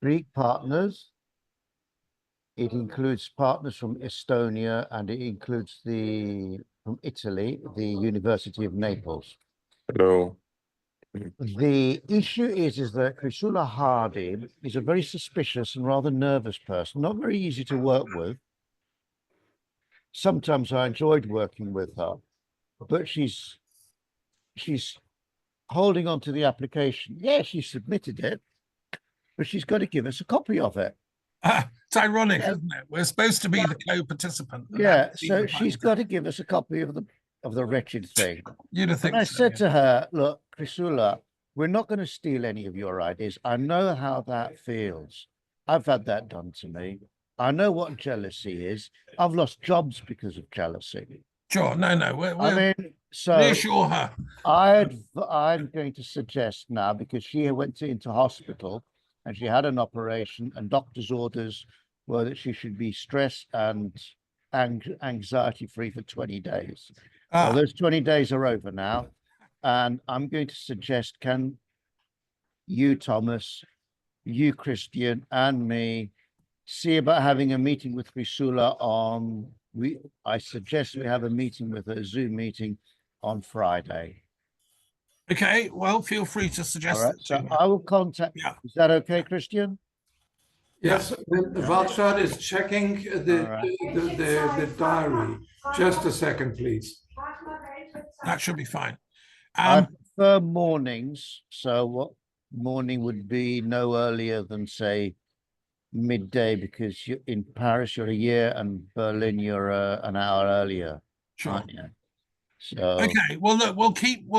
Greek partners. It includes partners from Estonia, and it includes from Italy, the University of Naples. Hello. The issue is that Clare Hedin is a very suspicious and rather nervous person, not very easy to work with. Sometimes I enjoyed working with her, but she's holding on to the application. Yeah, she submitted it, but she's got to give us a copy of it. It's ironic, isn't it? We're supposed to be the co-participant. Yeah, so she's got to give us a copy of the wretched thing. You'd have think. And I said to her, look, Clare, we're not going to steal any of your ideas. I know how that feels. I've had that done to me. I know what jealousy is. I've lost jobs because of jealousy. Sure, no. I mean, so reassure her. I'm going to suggest now, because she went into hospital and she had an operation, and doctor's orders were that she should be stress and anxiety free for 20 days. Well, those 20 days are over now. And I'm going to suggest, can you, Thomas, you, Christian, and me see about having a meeting with Risula I suggest we have a meeting with a Zoom meeting on Friday. Okay, well, feel free to suggest All right, so I will contact. Yeah. Is that okay, Christian? Yes, Valchad is checking the diary. Just a second, please. That should be fine. I prefer mornings, so what morning would be no earlier than, say, midday, because you're in Paris, you're a year, and Berlin, you're an hour earlier. Sure. Aren't you? So, okay, well, look, we'll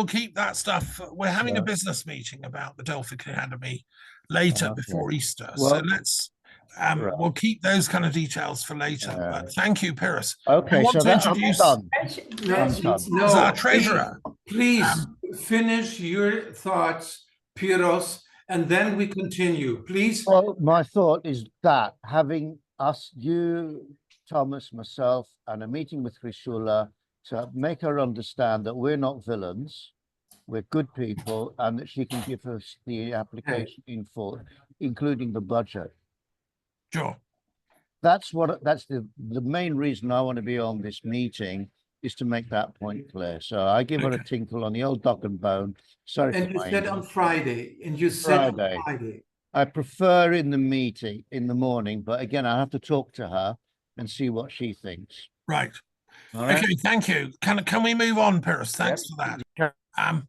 keep that stuff. We're having a business meeting about the Delphic Academy later before Easter, well, so let's we'll keep those kind of details for later. But thank you, Pyrrhus. Okay, so that's done. No, our treasurer. Please finish your thoughts, Pyrrhus, and then we continue, please. Well, my thought is that having us, you, Thomas, myself, and a meeting with Risula to make her understand that we're not villains, we're good people, and that she can give us the application in full, including the budget. Sure. That's the main reason I want to be on this meeting, is to make that point clear. So I give her a tinkle on the old dog and bone. Sorry. And you said on Friday, and you said Friday. I prefer in the meeting in the morning, but again, I have to talk to her and see what she thinks. Right. Okay, thank you. Can we move on, Pyrrhus? Thanks for that.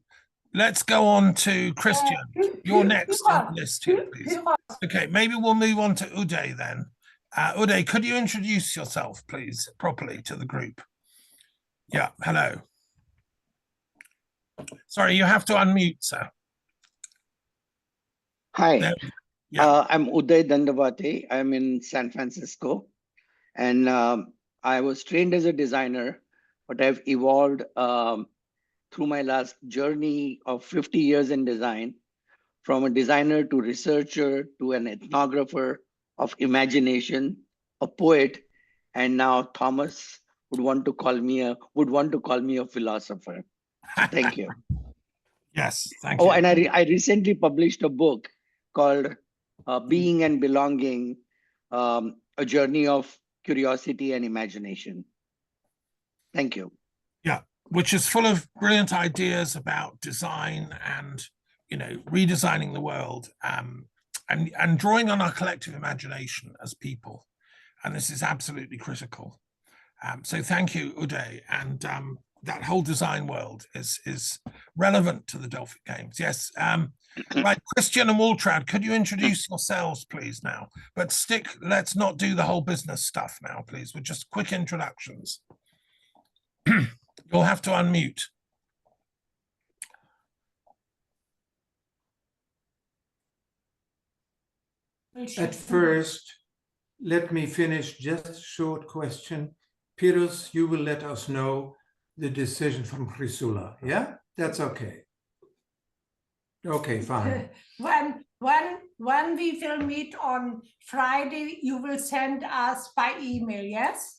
Let's go on to Christian. You're next on the list here, please. Okay, maybe we'll move on to Uday then. Uday, could you introduce yourself, please, properly to the group? Yeah, hello. Sorry, you have to unmute, sir. Hi, I'm Uday Dandavate. I'm in San Francisco, and I was trained as a designer, but I've evolved through my last journey of 50 years in design, from a designer to researcher to an ethnographer of imagination, a poet, and now Thomas would want to call me a philosopher. So thank you. Yes, thank you. Oh, and I recently published a book called Being and Belonging, a journey of curiosity and imagination. Thank you. Yeah, which is full of brilliant ideas about design and, you know, redesigning the world and drawing on our collective imagination as people. And this is absolutely critical. So thank you, Uday. And that whole design world is relevant to the Delphic Games. Yes. Right, Christian and Waltrad, could you introduce yourselves, please, now? But let's not do the whole business stuff now, please. With just quick introductions. You'll have to unmute. At first, let me finish just a short question. Pyrrhus, you will let us know the decision from Risula. Yeah, that's okay. Okay, fine. When we will meet on Friday, you will send us by email, yes?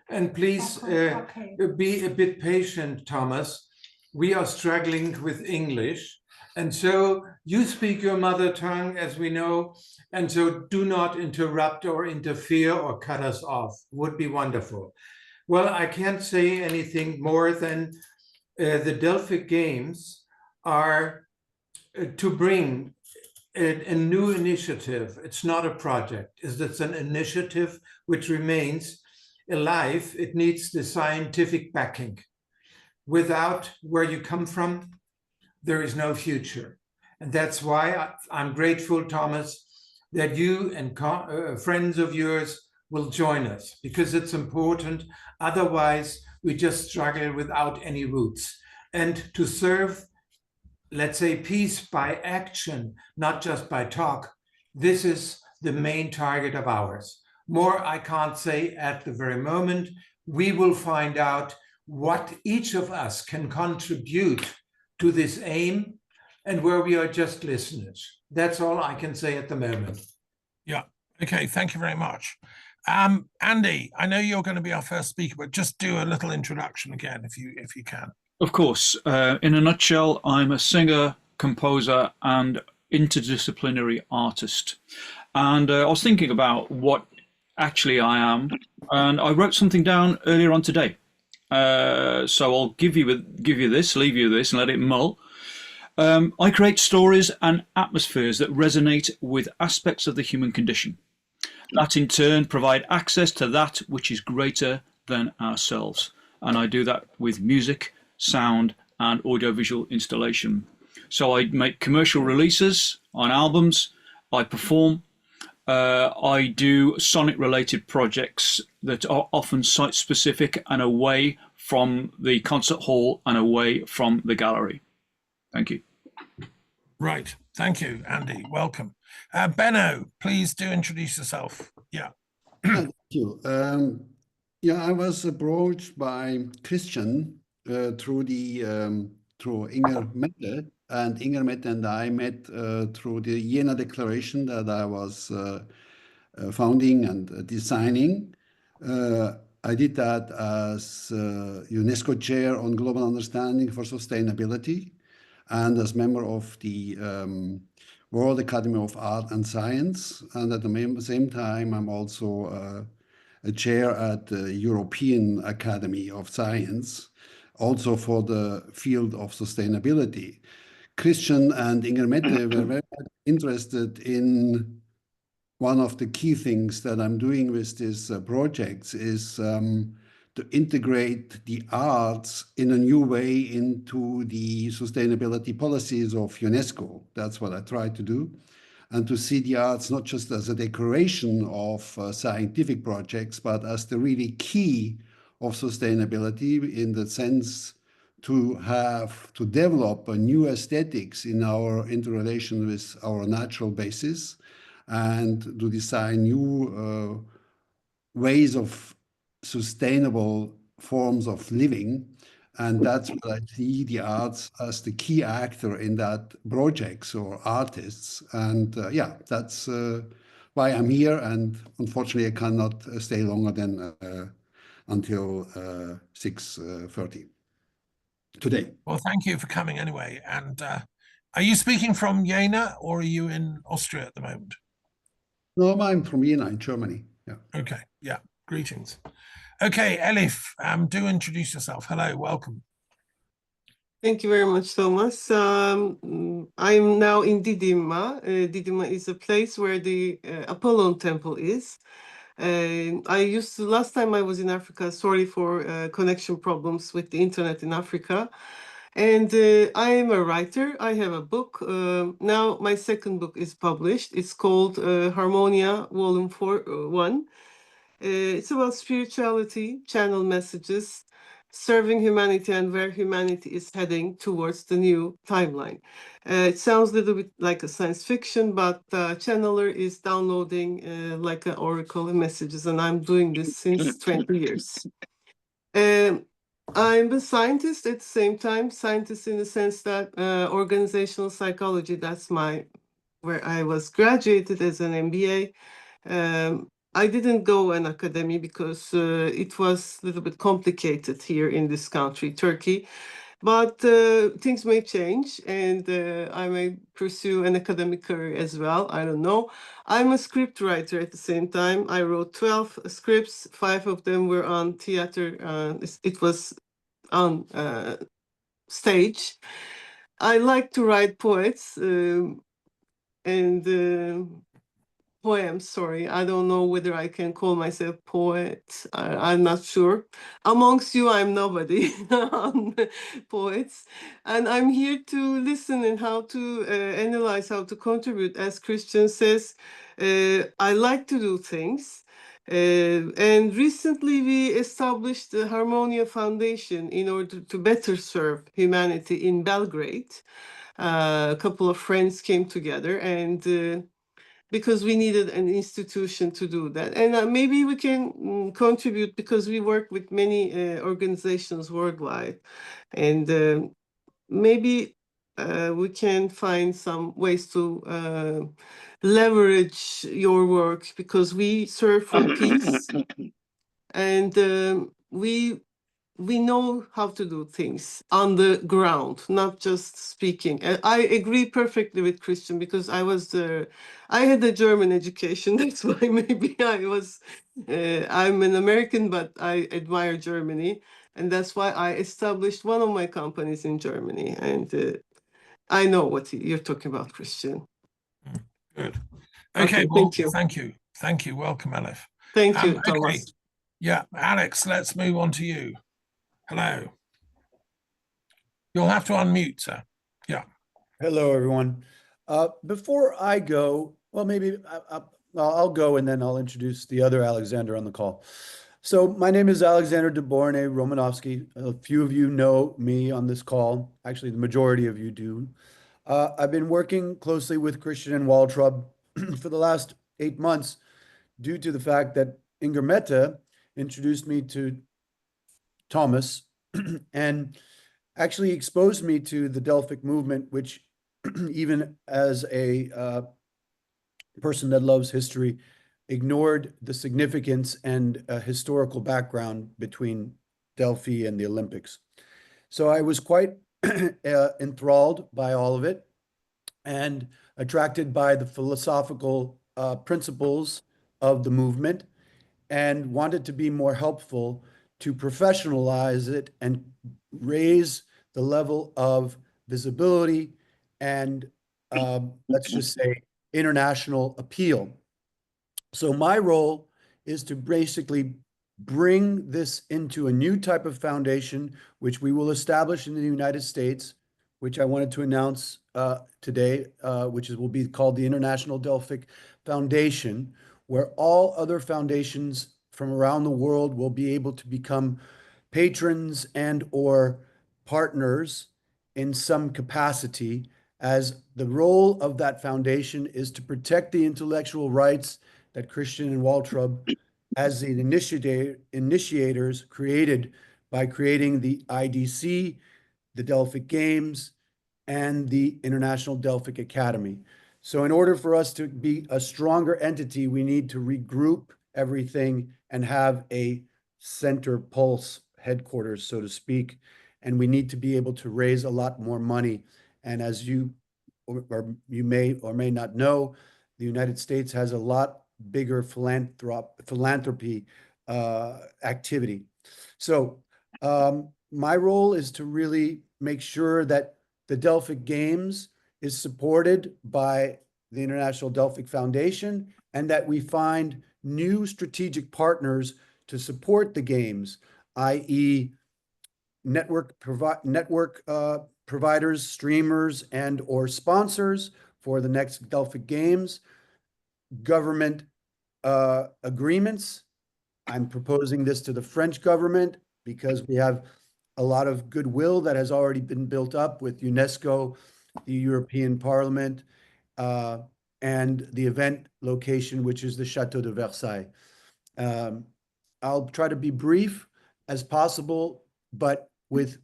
And please be a bit patient, Thomas. We are struggling with English, And so you speak your mother tongue, as we know, and so do not interrupt or interfere or cut us off. Would be wonderful. Well, I can't say anything more than the Delphic Games are to bring a new initiative. It's not a project. It's an initiative which remains alive. It needs the scientific backing. Without where you come from, there is no future. And that's why I'm grateful, Thomas, that you and friends of yours will join us, because it's important. Otherwise, we just struggle without any roots. And to serve, let's say, peace by action, not just by talk, this is the main target of ours. More I can't say at the very moment. We will find out what each of us can contribute to this aim, and where we are just listeners. That's all I can say at the moment. Yeah. Okay. Thank you very much. Andy, I know you're going to be our first speaker, but just do a little introduction again, if you can. Of course. In a nutshell, I'm a singer, composer, and interdisciplinary artist. And I was thinking about what actually I am, and I wrote something down earlier on today. So I'll leave you this, and let it mull. I create stories and atmospheres that resonate with aspects of the human condition, that in turn provide access to that which is greater than ourselves. And I do that with music, sound, and audiovisual installation. So I make commercial releases on albums, I perform, I do sonic related projects that are often site specific and away from the concert hall and away from the gallery. Thank you. Right. Thank you, Andy. Welcome. Benno, please do introduce yourself. Yeah. Thank you. Yeah, I was approached by Christian through Inger Mette, and Inger Mette and I met through the Jena Declaration that I was founding and designing. I did that as UNESCO Chair on Global Understanding for Sustainability and as member of the World Academy of Art and Science. And at the same time, I'm also a chair at the European Academy of Science, also for the field of sustainability. Christian and Inger Mette were very interested in one of the key things that I'm doing with these projects is to integrate the arts in a new way into the sustainability policies of UNESCO. That's what I try to do. And to see the arts not just as a decoration of scientific projects, but as the really key of sustainability, in the sense to develop a new aesthetics in our interrelation with our natural basis, and to design new ways of sustainable forms of living. And that's what I see the arts as the key actor in that projects or artists. And yeah, that's why I'm here. And unfortunately, I cannot stay longer than until 6:30 today. Well, thank you for coming anyway. And are you speaking from Jena, or are you in Austria at the moment? No, I'm from Jena in Germany. Yeah. Okay. Yeah. Greetings. Okay, Elif, do introduce yourself. Hello, welcome. Thank you very much, Thomas. I'm now in Didima. Didima is a place where the Apollon temple is. Last time I was in Africa, sorry for connection problems with the internet in Africa. And I am a writer. I have a book. Now my second book is published. It's called Harmonia, Volume 1. It's about spirituality, channel messages, serving humanity, and where humanity is heading towards the new timeline. It sounds a little bit like a science fiction, but channeler is downloading like an oracle messages, and I'm doing this since 20 years. I'm a scientist at the same time, scientist in the sense that organizational psychology, that's where I was graduated as an MBA. I didn't go an academy because it was a little bit complicated here in this country, Turkey. But things may change, and I may pursue an academic career as well. I don't know. I'm a script writer at the same time. I wrote 12 scripts. 5 of them were on theater. It was on stage. I like to write poets and poems. Sorry, I don't know whether I can call myself poet. I'm not sure. Amongst you, I'm nobody on poets, and I'm here to listen and how to analyze, how to contribute. As Christian says, I like to do things. And recently we established the Harmonia Foundation in order to better serve humanity in Belgrade. A couple of friends came together and because we needed an institution to do that. And maybe we can contribute because we work with many organizations worldwide. And maybe we can find some ways to leverage your work because we serve for peace and we know how to do things on the ground, not just speaking. And I agree perfectly with Christian because I had a German education. That's why maybe I'm an American, but I admire Germany. And that's why I established one of my companies in Germany. And I know what you're talking about, Christian. Good. Okay, well, thank you. Thank you. Thank you. Welcome, Elif. Thank you, Okay. Thomas. Yeah, Alex, let's move on to you. Hello. You'll have to unmute, sir. Yeah. Hello, everyone. Before I go, well, maybe I'll go and then I'll introduce the other Alexander on the call. So my name is Alexandre Beauharnais Romanovsky. A few of you know me on this call. Actually, the majority of you do. I've been working closely with Christian and Waltraub for the last 8 months due to the fact that Inger Mette introduced me to Thomas and actually exposed me to the Delphic movement, which even as a person that loves history, ignored the significance and historical background between Delphi and the Olympics. So I was quite enthralled by all of it and attracted by the philosophical principles of the movement and wanted to be more helpful to professionalize it and raise the level of visibility and let's just say international appeal. So my role is to basically bring this into a new type of foundation, which we will establish in the United States, which I wanted to announce today, which will be called the International Delphic Foundation, where all other foundations from around the world will be able to become patrons and or partners in some capacity, as the role of that foundation is to protect the intellectual rights that Christian and Waltraub, as the initiators, created by creating the IDC, the Delphic Games, and the International Delphic Academy. So in order for us to be a stronger entity, we need to regroup everything and have a center pulse headquarters, so to speak. And we need to be able to raise a lot more money. And as you may or may not know, the United States has a lot bigger philanthropy activity. So my role is to really make sure that the Delphic Games is supported by the International Delphic Foundation and that we find new strategic partners to support the games, i.e. network providers, streamers, and or sponsors for the next Delphic Games, government agreements. I'm proposing this to the French government because we have a lot of goodwill that has already been built up with UNESCO, the European Parliament, and the event location, which is the Château de Versailles. I'll try to be brief as possible, but with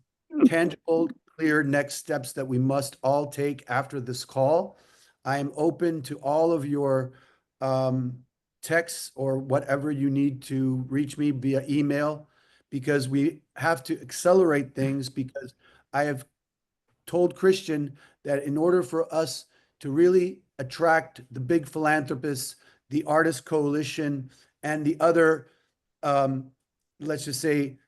tangible, clear next steps that we must all take after this call. I am open to all of your texts or whatever you need to reach me via email, because we have to accelerate things, because I have told Christian that in order for us to really attract the big philanthropists, the Artist Coalition, and the other, let's just say,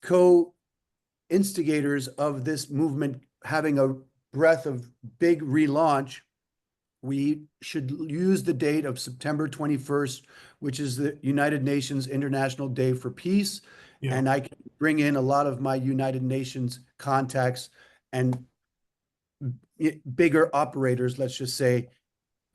co-instigators of this movement having a breath of big relaunch, we should use the date of September 21st, which is the United Nations International Day for Peace. Yeah. And I can bring in a lot of my United Nations contacts and bigger operators, let's just say,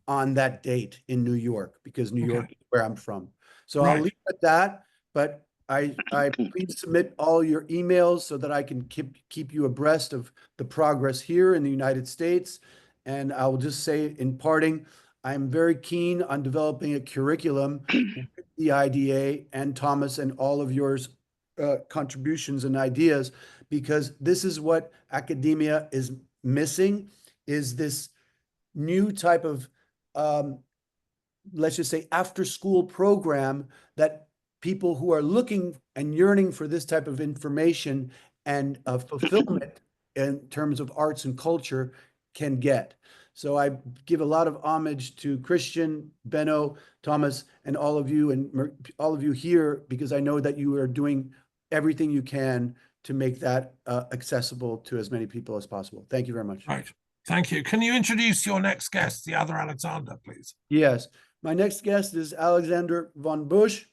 on that date in New York, because New York is where I'm from. So I'll leave it at that, but I please submit all your emails so that I can keep you abreast of the progress here in the United States. And I will just say in parting, I'm very keen on developing a curriculum with the IDA and Thomas and all of yours contributions and ideas, because this is what academia is missing, is this new type of let's just say after school program that people who are looking and yearning for this type of information and fulfillment in terms of arts and culture can get. So I give a lot of homage to Christian, Benno, Thomas, and all of you here, because I know that you are doing everything you can to make that accessible to as many people as possible. Thank you very much. Right. Thank you. Can you introduce your next guest, the other Alexander, please? Yes. My next guest is Alexandre von Busch.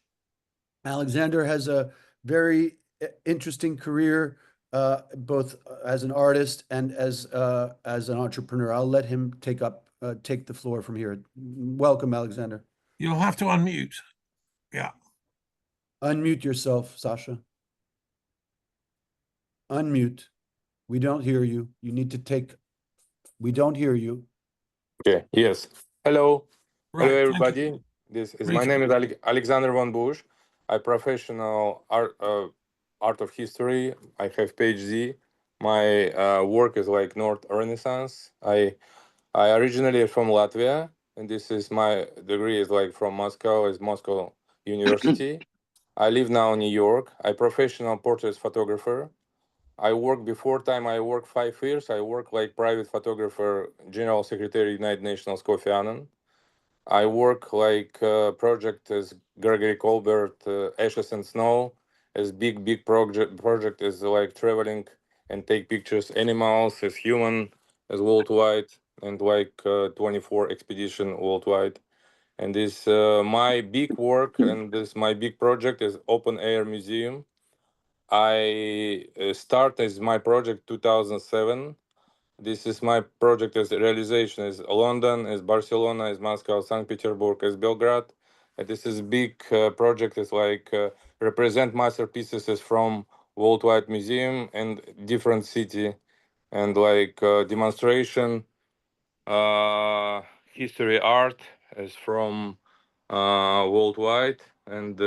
Alexander has a very interesting career, both as an artist and as an entrepreneur. I'll let him take the floor from here. Welcome, Alexander. You'll have to unmute. Yeah. Unmute yourself, Sasha. Unmute. We don't hear you. You need to take. We don't hear you. Okay. Yes. Hello. Right, Hello, everybody. This is my name is Alexandre von Busch. I'm professional art of history. I have PhD. My work is like North Renaissance. I originally from Latvia, and this is my degree is like from Moscow, is Moscow University. I live now in New York. I'm professional portrait photographer. I work 5 years. I work like private photographer, General Secretary United Nations Kofi Annan. I work like project as Gregory Colbert, Ashes and Snow, as big project is like traveling and take pictures animals as human as worldwide, and like 24 expedition worldwide. And this my big work, and this my big project is open air museum. I start as my project 2007. This is my project as realization is London, is Barcelona, is Moscow, St. Petersburg, is Belgrade. And this is big project is like represent masterpieces is from worldwide museum and different city, and like demonstration history art is from worldwide. And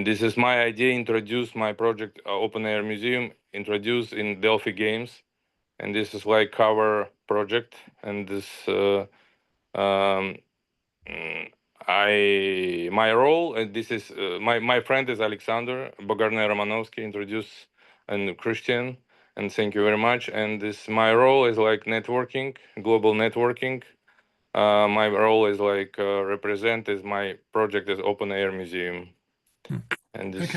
this is my idea, introduce my project open air museum, introduce in Delphi Games. And this is like cover project, and this my role, and this is my friend is Alexandre Beauharnais introduce, and Christian, and thank you very much. And this my role is like networking, global networking. My role is like represent is my project is open air museum. And this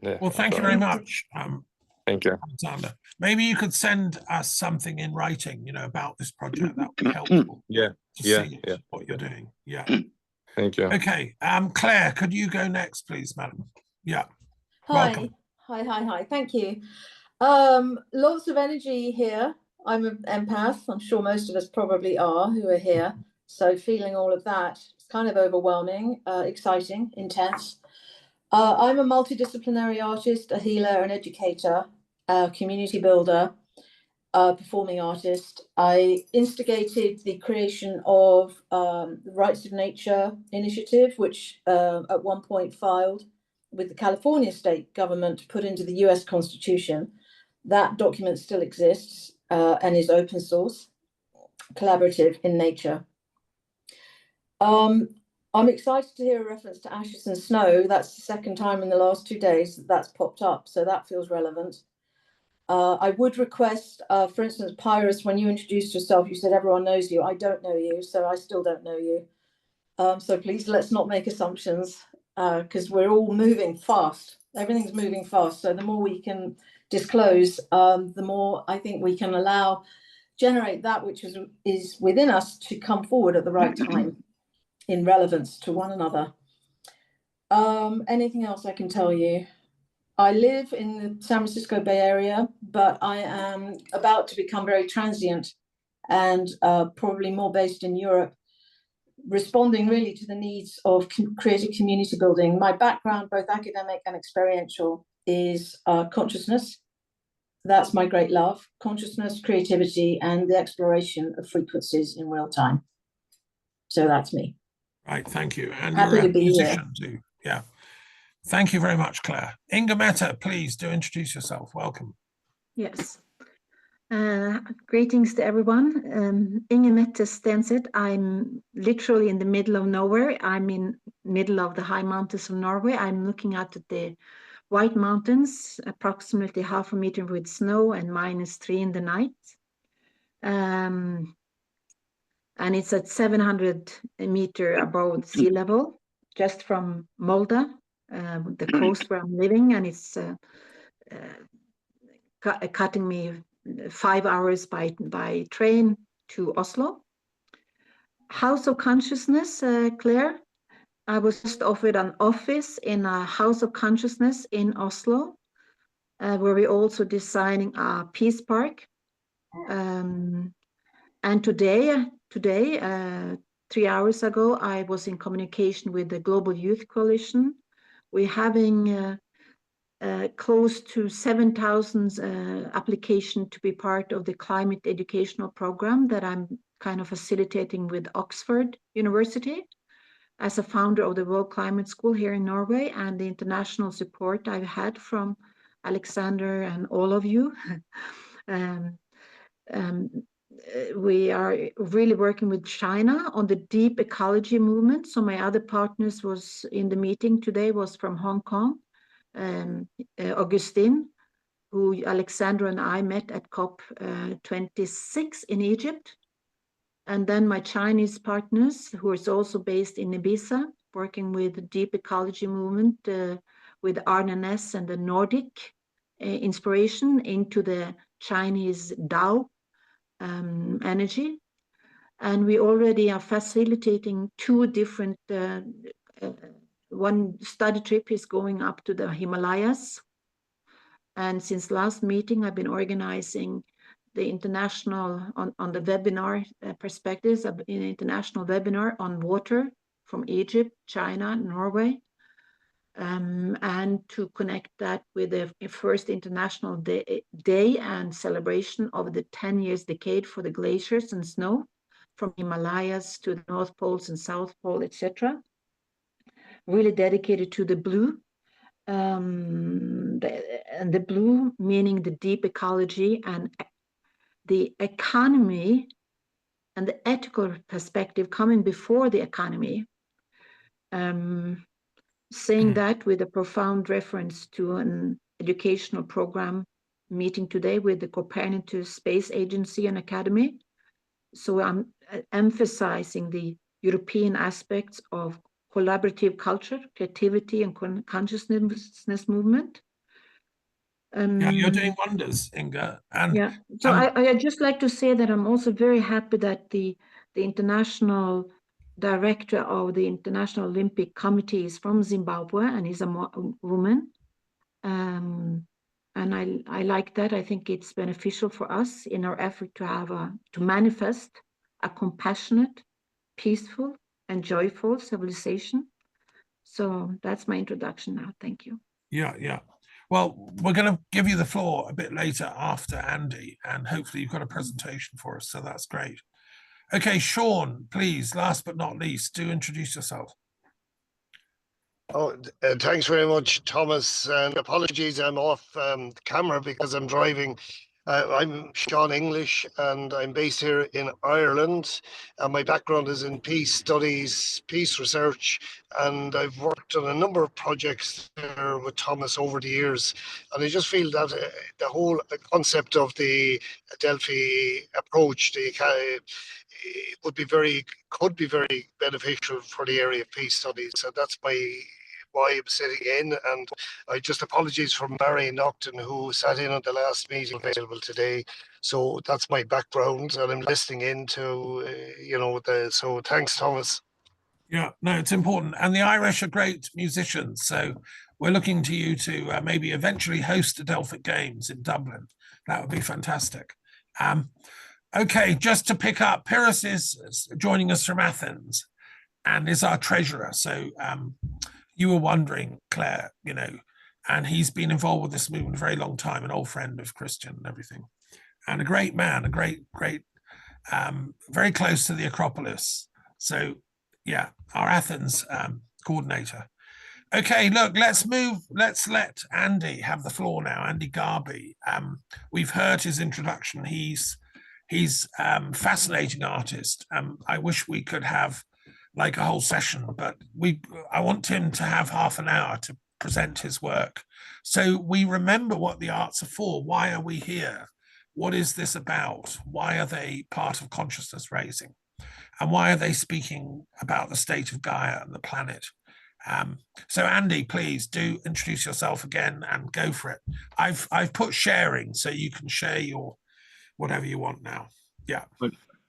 well, thank you very much. Thank you, Alexander. Maybe you could send us something in writing, about this project. That would be helpful. Yeah, to see what you're doing. Yeah. Thank you. Okay. Claire, could you go next, please, madam? Yeah. Hi. Welcome. Hi. Thank you. Lots of energy here. I'm an empath. I'm sure most of us probably are who are here. So feeling all of that, it's kind of overwhelming, exciting, intense. I'm a multidisciplinary artist, a healer, an educator, a community builder, a performing artist. I instigated the creation of the Rights of Nature initiative, which at one point filed with the California state government to put into the US Constitution. That document still exists and is open source, collaborative in nature. I'm excited to hear a reference to Ashes and Snow. That's the second time in the last 2 days that's popped up, so that feels relevant. I would request, for instance, Pyrus, when you introduced yourself, you said everyone knows you. I don't know you, so I still don't know you. So please let's not make assumptions, because we're all moving fast. Everything's moving fast. So the more we can disclose, the more I think we can generate that which is within us to come forward at the right time in relevance to one another. Anything else I can tell you? I live in the San Francisco Bay Area, but I am about to become very transient and probably more based in Europe, responding really to the needs of creative community building. My background, both academic and experiential, is consciousness. That's my great love, consciousness, creativity, and the exploration of frequencies in real time. So that's me. Right, thank you. And Happy you're to a be musician too. Yeah. Thank you very much, Claire. Inga Mehta, please do introduce yourself. Welcome. Yes. Greetings to everyone. Inga Mehta Stenseth. I'm literally in the middle of nowhere. I'm in middle of the high mountains of Norway. I'm looking out at the White Mountains, approximately 0.5 meter with snow and -3 in the night. And it's at 700 meter above sea level, just from Molde, the coast where I'm living, and it's cutting me 5 hours by train to Oslo. House of Consciousness, Claire. I was just offered an office in a House of Consciousness in Oslo, where we're also designing a peace park. And today, 3 hours ago, I was in communication with the Global Youth Coalition. We're having close to 7,000 applications to be part of the climate educational program that I'm kind of facilitating with Oxford University as a founder of the World Climate School here in Norway, and the international support I've had from Alexander and all of you. We are really working with China on the deep ecology movement. So my other partners was in the meeting today was from Hong Kong, Augustine, who Alexander and I met at COP 26 in Egypt. And then my Chinese partners, who is also based in Ibiza, working with the deep ecology movement with Arne Næss and the Nordic inspiration into the Chinese Tao energy. And we already are facilitating 2 different, one study trip is going up to the Himalayas. And since last meeting, I've been organizing the international, on the webinar perspectives, an international webinar on water from Egypt, China, Norway. And to connect that with the first international day and celebration of the 10 years decade for the glaciers and snow from Himalayas to the North Poles and South Pole, etc. Really dedicated to the blue. And the blue meaning the deep ecology and the economy and the ethical perspective coming before the economy. Saying that with a profound reference to an educational program meeting today with the Copernicus Space Agency and Academy. So I'm emphasizing the European aspects of collaborative culture, creativity, and consciousness movement. Yeah, you're doing wonders, Inga. And yeah, so I'd just like to say that I'm also very happy that the international director of the International Olympic Committee is from Zimbabwe and is a woman. And I like that. I think it's beneficial for us in our effort to have to manifest a compassionate, peaceful, and joyful civilization. So that's my introduction now. Thank you. Yeah. Well, we're going to give you the floor a bit later after Andy, and hopefully you've got a presentation for us, so that's great. Okay, Sean, please, last but not least, do introduce yourself. Oh, thanks very much, Thomas, and apologies, I'm off camera because I'm driving. I'm Sean English, and I'm based here in Ireland. My background is in peace studies, peace research, and I've worked on a number of projects there with Thomas over the years. And I just feel that the whole concept of the Delphi approach, could be very beneficial for the area of peace studies. So that's why I'm sitting in, and I just apologies for Mary Nocton, who sat in on the last meeting available today. So that's my background, and I'm listening in to, so thanks, Thomas. Yeah, no, it's important. And the Irish are great musicians. So we're looking to you to maybe eventually host the Delphic Games in Dublin. That would be fantastic. Okay, just to pick up, Pyrrhus is joining us from Athens and is our treasurer. So you were wondering, Claire, and he's been involved with this movement a very long time, an old friend of Christian and everything, and a great man, a great, very close to the Acropolis. So yeah, our Athens coordinator. Okay, look, let's let Andy have the floor now. Andy Garbi. We've heard his introduction. He's fascinating artist. I wish we could have like a whole session, but I want him to have half an hour to present his work. So we remember what the arts are for. Why are we here? What is this about? Why are they part of consciousness raising? And why are they speaking about the state of Gaia and the planet? So Andy, please do introduce yourself again and go for it. I've put sharing, so you can share your whatever you want now. Yeah.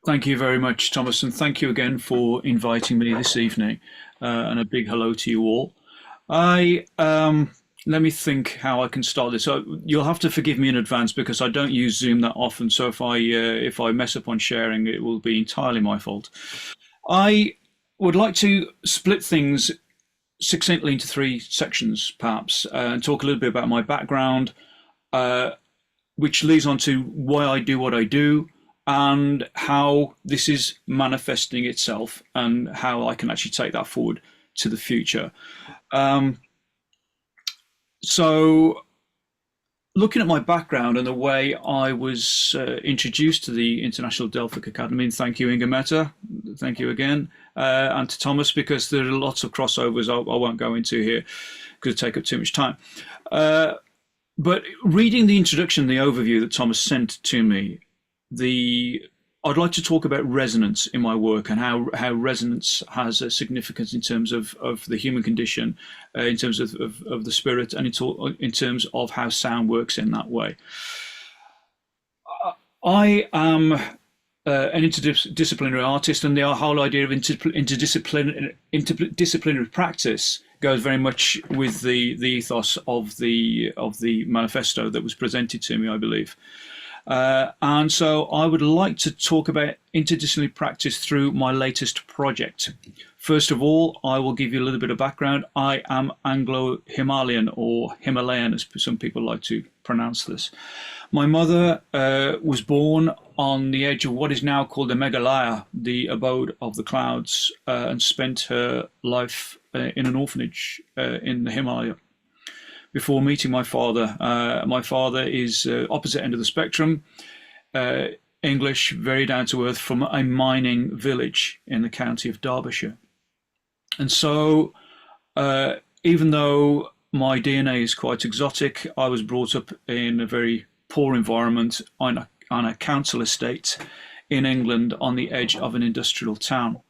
Thank you very much, Thomas, and thank you again for inviting me this evening, and a big hello to you all. Let me think how I can start this. So you'll have to forgive me in advance because I don't use Zoom that often. So if I mess up on sharing, it will be entirely my fault. I would like to split things succinctly into three sections, perhaps, and talk a little bit about my background, which leads on to why I do what I do, and how this is manifesting itself and how I can actually take that forward to the future. So looking at my background and the way I was introduced to the International Delphic Academy, and thank you, Inga Mehta, thank you again, and to Thomas, because there are lots of crossovers I won't go into here because it take up too much time. But reading the introduction, the overview that Thomas sent to me, I'd like to talk about resonance in my work and how resonance has a significance in terms of the human condition, in terms of the spirit, and in terms of how sound works in that way. I am an interdisciplinary artist, and the whole idea of interdisciplinary practice goes very much with the ethos of the manifesto that was presented to me, I believe. And so I would like to talk about interdisciplinary practice through my latest project. First of all, I will give you a little bit of background. I am Anglo-Himalayan, or Himalayan, as some people like to pronounce this. My mother was born on the edge of what is now called the Meghalaya, the abode of the clouds, and spent her life in an orphanage in the Himalaya before meeting my father. My father is opposite end of the spectrum, English, very down to earth, from a mining village in the county of Derbyshire. And so even though my DNA is quite exotic, I was brought up in a very poor environment on a council estate in England on the edge of an industrial town.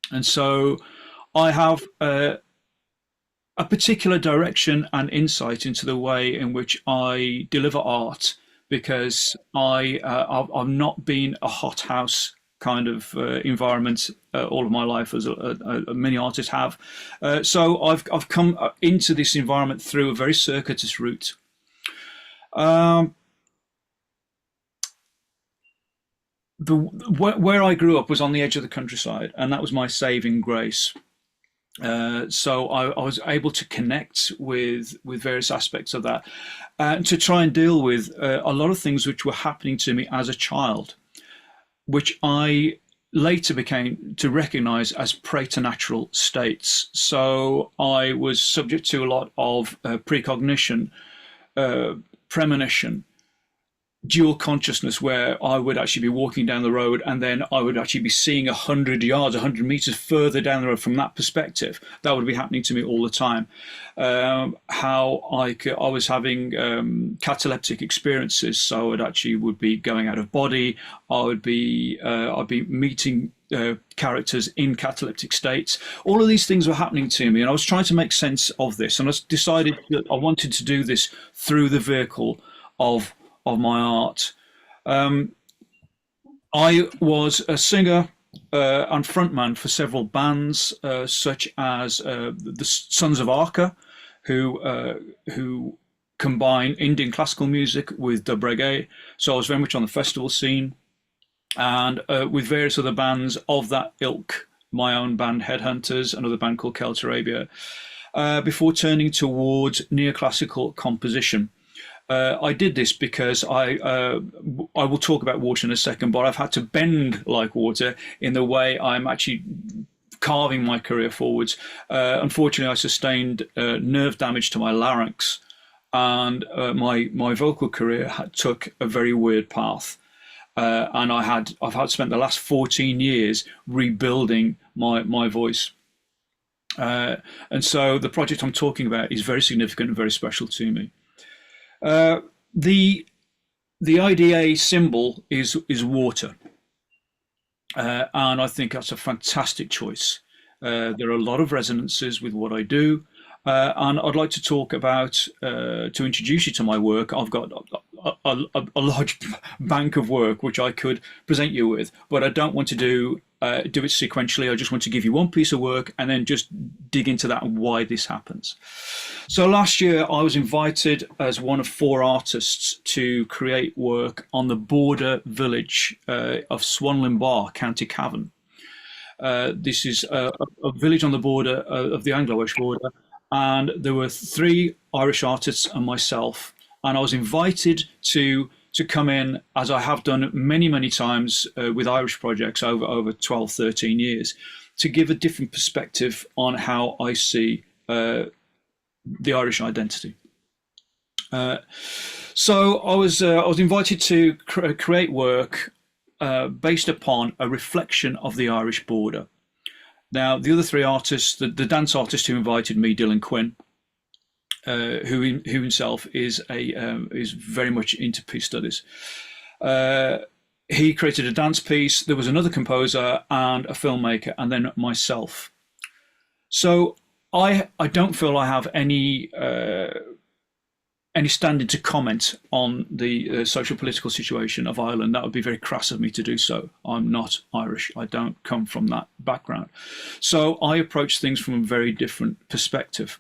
And so I have a particular direction and insight into the way in which I deliver art, because I've not been a hothouse kind of environment all of my life, as many artists have. So I've come into this environment through a very circuitous route. Where I grew up was on the edge of the countryside, and that was my saving grace. So I was able to connect with various aspects of that, and to try and deal with a lot of things which were happening to me as a child, which I later became to recognize as preternatural states. So I was subject to a lot of precognition, premonition, dual consciousness where I would actually be walking down the road and then I would actually be seeing 100 yards, 100 meters further down the road from that perspective. That would be happening to me all the time. How I was having cataleptic experiences, so I would be going out of body. I'd be meeting characters in cataleptic states. All of these things were happening to me, and I was trying to make sense of this. And I decided that I wanted to do this through the vehicle of my art. I was a singer and frontman for several bands, such as the Sons of Arca, who combine Indian classical music with dub reggae. So I was very much on the festival scene, and with various other bands of that ilk, my own band Headhunters, another band called Celtarabia, before turning towards neoclassical composition. I did this because I will talk about water in a second, but I've had to bend like water in the way I'm actually carving my career forwards. Unfortunately, I sustained nerve damage to my larynx, and my vocal career took a very weird path. And I've had spent the last 14 years rebuilding my voice. And so the project I'm talking about is very significant and very special to me. The IDA symbol is water, and I think that's a fantastic choice. There are a lot of resonances with what I do, and I'd like to talk about, to introduce you to my work. I've got a large bank of work which I could present you with, but I don't want to do it sequentially. I just want to give you one piece of work and then just dig into that and why this happens. So last year I was invited as one of 4 artists to create work on the border village of Swanlinbar, County Cavan. This is a village on the border of the Anglo-Welsh border, and there were 3 Irish artists and myself, and I was invited to come in, as I have done many times with Irish projects over 12, 13 years, to give a different perspective on how I see the Irish identity. So I was invited to create work based upon a reflection of the Irish border. Now, the other 3 artists, the dance artist who invited me, Dylan Quinn, who himself is very much into peace studies. He created a dance piece. There was another composer and a filmmaker, and then myself. So I don't feel I have any standing to comment on the social political situation of Ireland. That would be very crass of me to do so. I'm not Irish. I don't come from that background. So I approach things from a very different perspective.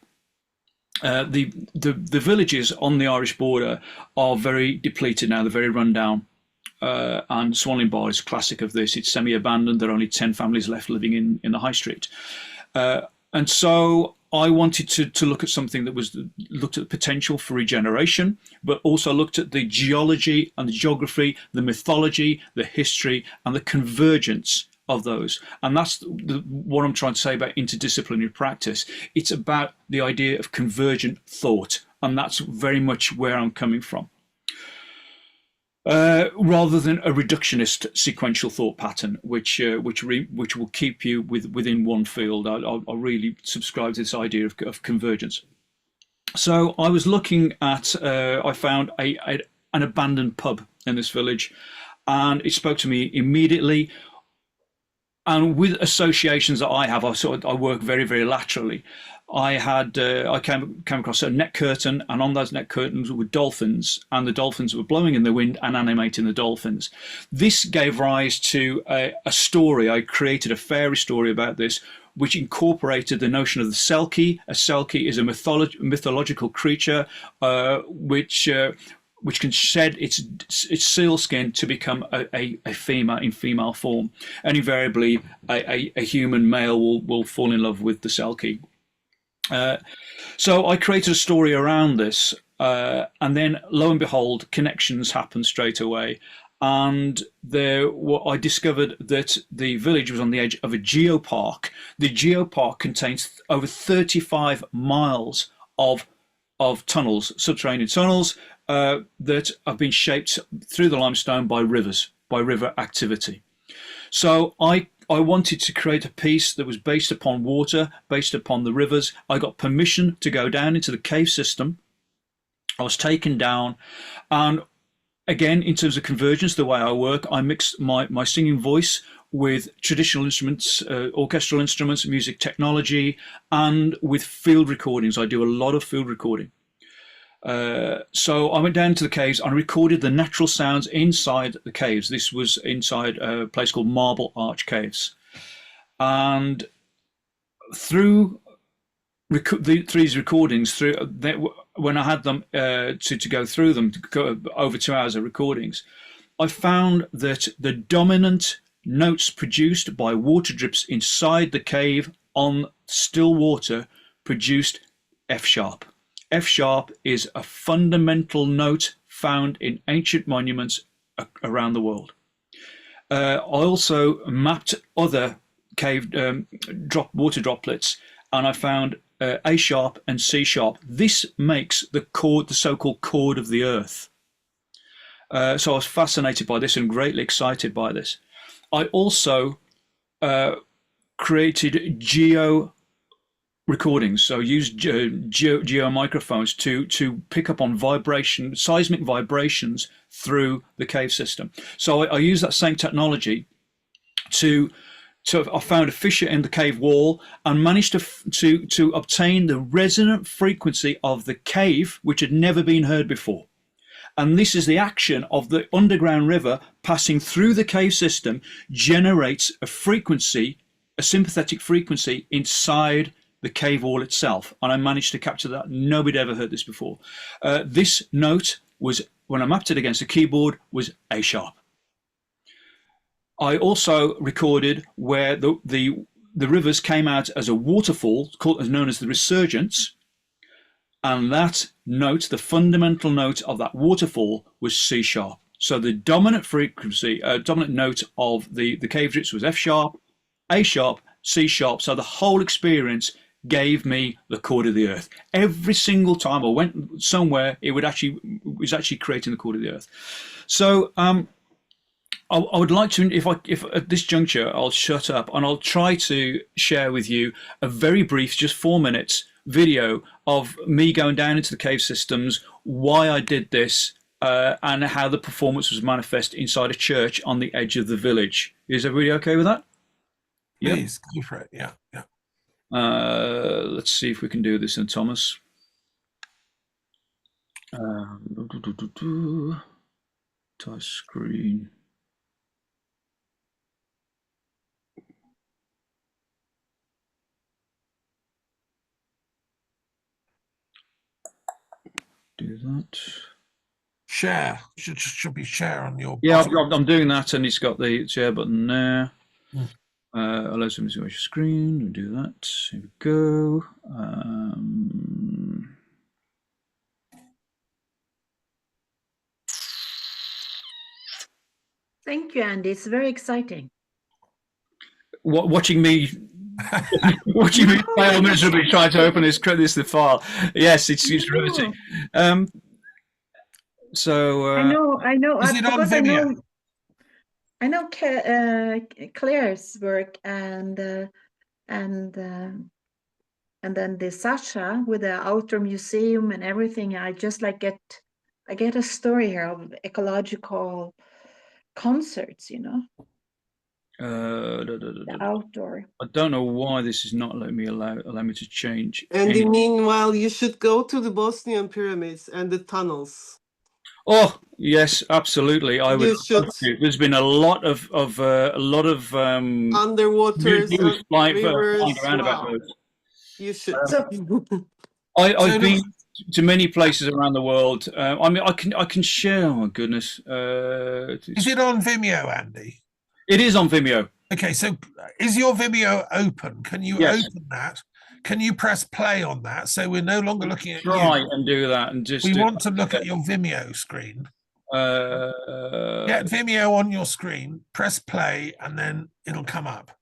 The villages on the Irish border are very depleted now. They're very run down. And Swanlinbar is classic of this. It's semi-abandoned. There are only 10 families left living in the high street. And so I wanted to look at something that looked at the potential for regeneration, but also looked at the geology and the geography, the mythology, the history, and the convergence of those. And that's what I'm trying to say about interdisciplinary practice. It's about the idea of convergent thought, and that's very much where I'm coming from. Rather than a reductionist sequential thought pattern, which will keep you within one field. I really subscribe to this idea of convergence. So I was looking at, I found an abandoned pub in this village, and it spoke to me immediately. And with associations that I have, I work very, very laterally. I came across a net curtain, and on those net curtains were dolphins, and the dolphins were blowing in the wind and animating the dolphins. This gave rise to a story. I created a fairy story about this, which incorporated the notion of the selkie. A selkie is a mythological creature which can shed its seal skin to become a female in female form, and invariably a human male will fall in love with the selkie. So I created a story around this, and then lo and behold, connections happened straight away. And I discovered that the village was on the edge of a geopark. The geopark contains over 35 miles of of tunnels, subterranean tunnels that have been shaped through the limestone by rivers, by river activity. So I wanted to create a piece that was based upon water, based upon the rivers. I got permission to go down into the cave system. I was taken down, and again, in terms of convergence, the way I work, I mix my singing voice with traditional instruments, orchestral instruments, music technology, and with field recordings. I do a lot of field recording. So I went down to the caves and recorded the natural sounds inside the caves. This was inside a place called Marble Arch Caves. And through these recordings, when I had them to go through them, to go over 2 hours of recordings, I found that the dominant notes produced by water drips inside the cave on still water produced F sharp. F sharp is a fundamental note found in ancient monuments around the world. I also mapped other cave water droplets, and I found A sharp and C sharp. This makes the chord, the so-called chord of the earth. So I was fascinated by this and greatly excited by this. I also created geo recordings, so used geo microphones to pick up on seismic vibrations through the cave system. So I used that same technology I found a fissure in the cave wall and managed to obtain the resonant frequency of the cave, which had never been heard before. And this is the action of the underground river passing through the cave system generates a frequency, a sympathetic frequency inside the cave wall itself. And I managed to capture that. Nobody ever heard this before. This note was, when I mapped it against the keyboard, was A sharp. I also recorded where the rivers came out as a waterfall, known as the resurgence, and that note, the fundamental note of that waterfall, was C sharp. So the dominant frequency, dominant note of the cave drips was F sharp, A sharp, C sharp. So the whole experience gave me the chord of the earth. Every single time I went somewhere, it was actually creating the chord of the earth. So I would like to, if at this juncture, I'll shut up and I'll try to share with you a very brief, just 4 minutes video of me going down into the cave systems, why I did this, and how the performance was manifest inside a church on the edge of the village. Is everybody okay with that? Please, go for it. Yeah, yeah. Let's see if we can do this then, Thomas. Touch screen. Do that. Share should be share on your. Yeah, I'm doing that, and it's got the share button there. Allow somebody to watch your screen. We'll do that. Here we go. Thank you, Andy. It's very exciting. Watching me fail miserably trying to open this the file. Yes, it's riveting. So I know. Is it on video? I know Claire's work and then the Sasha with the outdoor museum and everything. I just I get a story here of ecological concerts, the outdoor. I don't know why this is not letting me allow me to change. And meanwhile, you should go to the Bosnian pyramids and the tunnels. Oh yes, absolutely. I would. There's been a lot of underwater rivers flying around about those. You should. I've been to many places around the world. I mean, I can share. Oh my goodness! Is it on Vimeo, Andy? It is on Vimeo. Okay, so is your Vimeo open? Can you open that? Can you press play on that? So we're no longer looking at Try you. and do that, and just. We want to look at your Vimeo screen. Get Vimeo on your screen. Press play, and then it'll come up.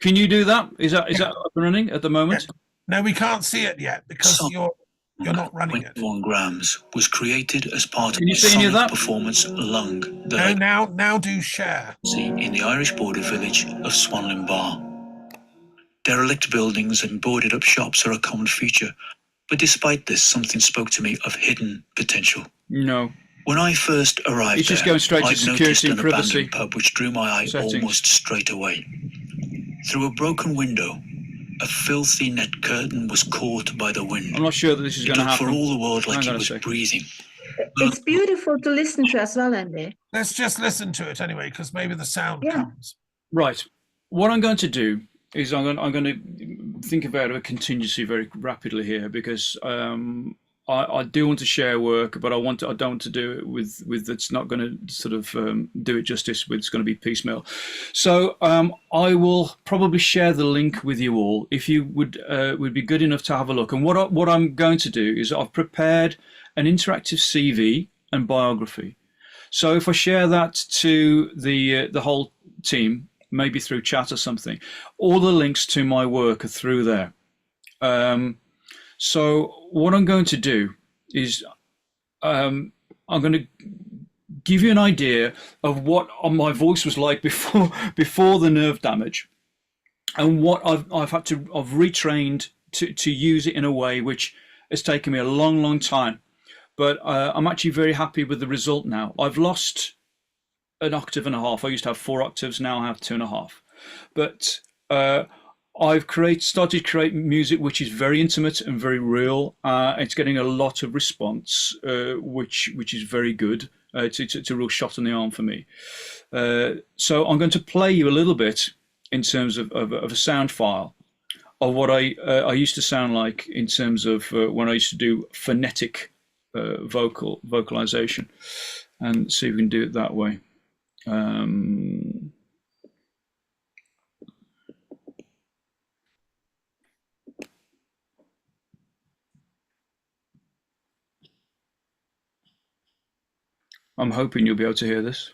Can you do that? Is that up and running at the moment? No, we can't see it yet because You're not running it. 21 grams was created as part of Can you a see any of sonic that? performance lung No, that now do share. I see in the Irish border village of Swanlin Bar. Derelict buildings and boarded up shops are a common feature, but despite this, something spoke to me of hidden potential. No. When I first arrived It's just there, going straight to I'd security noticed and an privacy abandoned pub which drew my eye settings. almost straight away. Through a broken window, a filthy net curtain was caught by the wind. I'm not sure that this is It going to looked happen. for all the world like Hang on it a was second. breathing. It's beautiful to listen to as well, Andy. Let's just listen to it anyway, because maybe the sound Yeah. comes. Right. What I'm going to do is I'm going to think about a contingency very rapidly here, because I do want to share work, but I don't want to do it with that's not going to sort of do it justice. It's going to be piecemeal. So I will probably share the link with you all if you would be good enough to have a look. And what I'm going to do is I've prepared an interactive CV and biography. So if I share that to the whole team, maybe through chat or something, all the links to my work are through there. So what I'm going to do is I'm going to give you an idea of what my voice was like before the nerve damage, and what I've retrained to use it in a way which has taken me a long time. But I'm actually very happy with the result now. I've lost an octave and a half. I used to have 4 octaves, now I have 2.5. But I've started to create music which is very intimate and very real. It's getting a lot of response, which is very good. It's a real shot in the arm for me. So I'm going to play you a little bit in terms of a sound file of what I used to sound like in terms of when I used to do phonetic vocalization, and see if we can do it that way. I'm hoping you'll be able to hear this.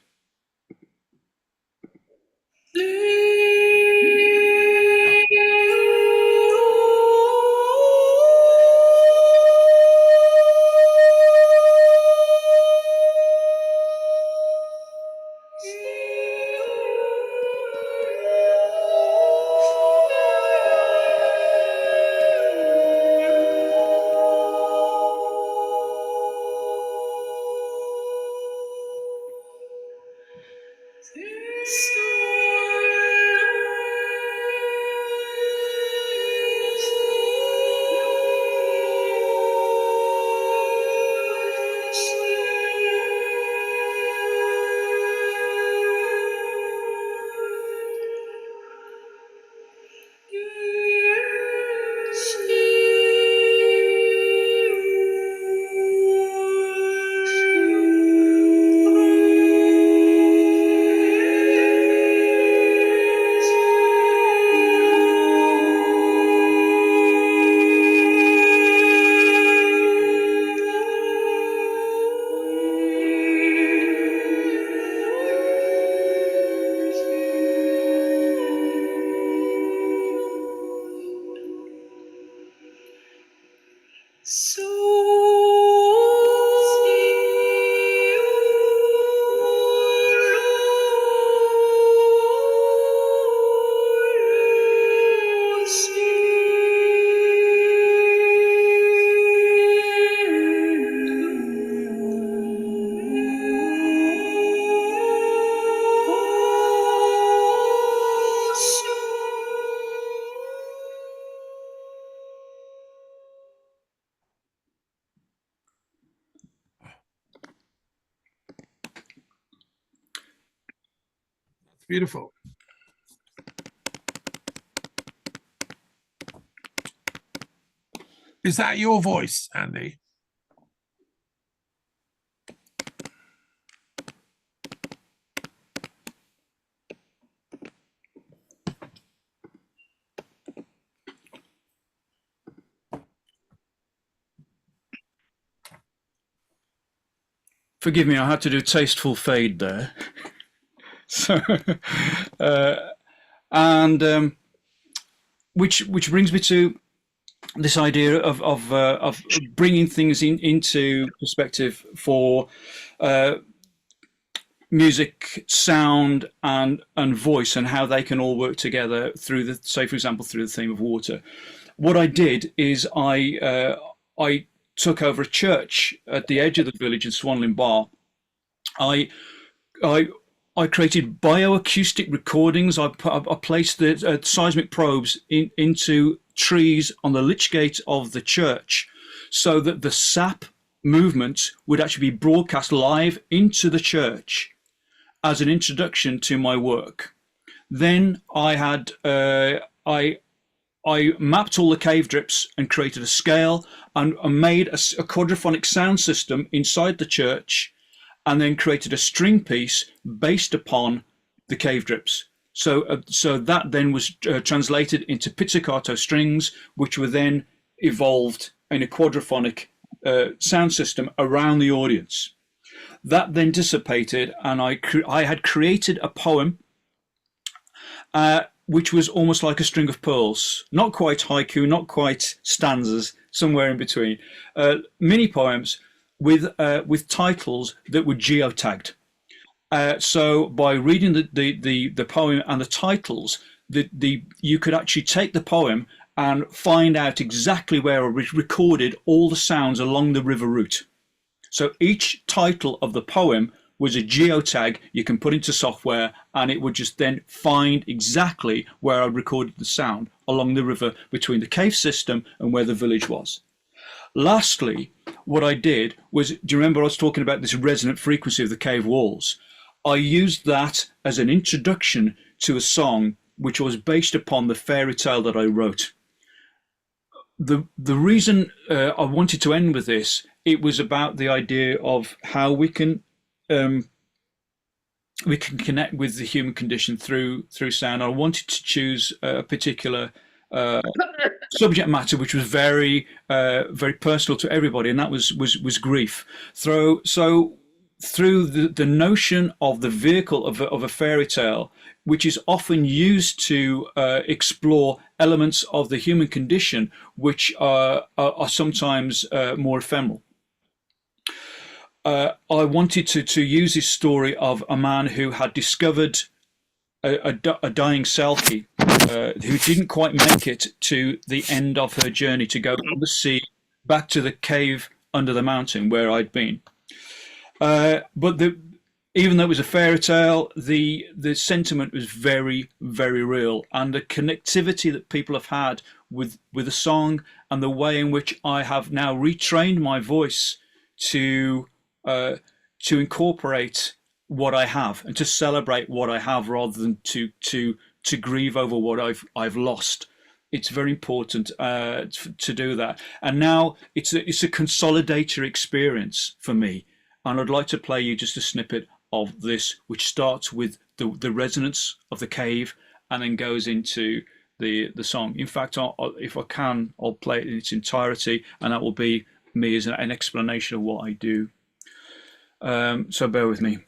Beautiful. Is that your voice, Andy? Forgive me, I had to do tasteful fade there. So, and which brings me to this idea of bringing things into perspective for music, sound, and voice, and how they can all work together through the, say, for example, through the theme of water. What I did is I took over a church at the edge of the village in Swanlin Bar. I created bioacoustic recordings. I placed the seismic probes into trees on the lich gate of the church, so that the sap movement would actually be broadcast live into the church as an introduction to my work. Then I had I mapped all the cave drips and created a scale and made a quadraphonic sound system inside the church, and then created a string piece based upon the cave drips. So that then was translated into pizzicato strings, which were then evolved in a quadraphonic sound system around the audience. That then dissipated, and I had created a poem which was almost like a string of pearls, not quite haiku, not quite stanzas, somewhere in between, mini poems with titles that were geotagged. So by reading the poem and the titles, you could actually take the poem and find out exactly where I recorded all the sounds along the river route. So each title of the poem was a geotag you can put into software, and it would just then find exactly where I recorded the sound along the river between the cave system and where the village was. Lastly, what I did was, do you remember I was talking about this resonant frequency of the cave walls? I used that as an introduction to a song which was based upon the fairy tale that I wrote. The reason I wanted to end with this, it was about the idea of how we can connect with the human condition through sound. I wanted to choose a particular subject matter which was very very personal to everybody, and that was grief. So through the notion of the vehicle of a fairy tale, which is often used to explore elements of the human condition which are sometimes more ephemeral. I wanted to use this story of a man who had discovered a dying selkie who didn't quite make it to the end of her journey to go from the sea back to the cave under the mountain where I'd been. But even though it was a fairy tale, the sentiment was very, very real, and the connectivity that people have had with the song, and the way in which I have now retrained my voice to incorporate what I have and to celebrate what I have, rather than to grieve over what I've lost. It's very important to do that. And now it's a consolidatory experience for me. And I'd like to play you just a snippet of this, which starts with the resonance of the cave and then goes into the song. In fact, if I can, I'll play it in its entirety, and that will be me as an explanation of what I do. So bear with me.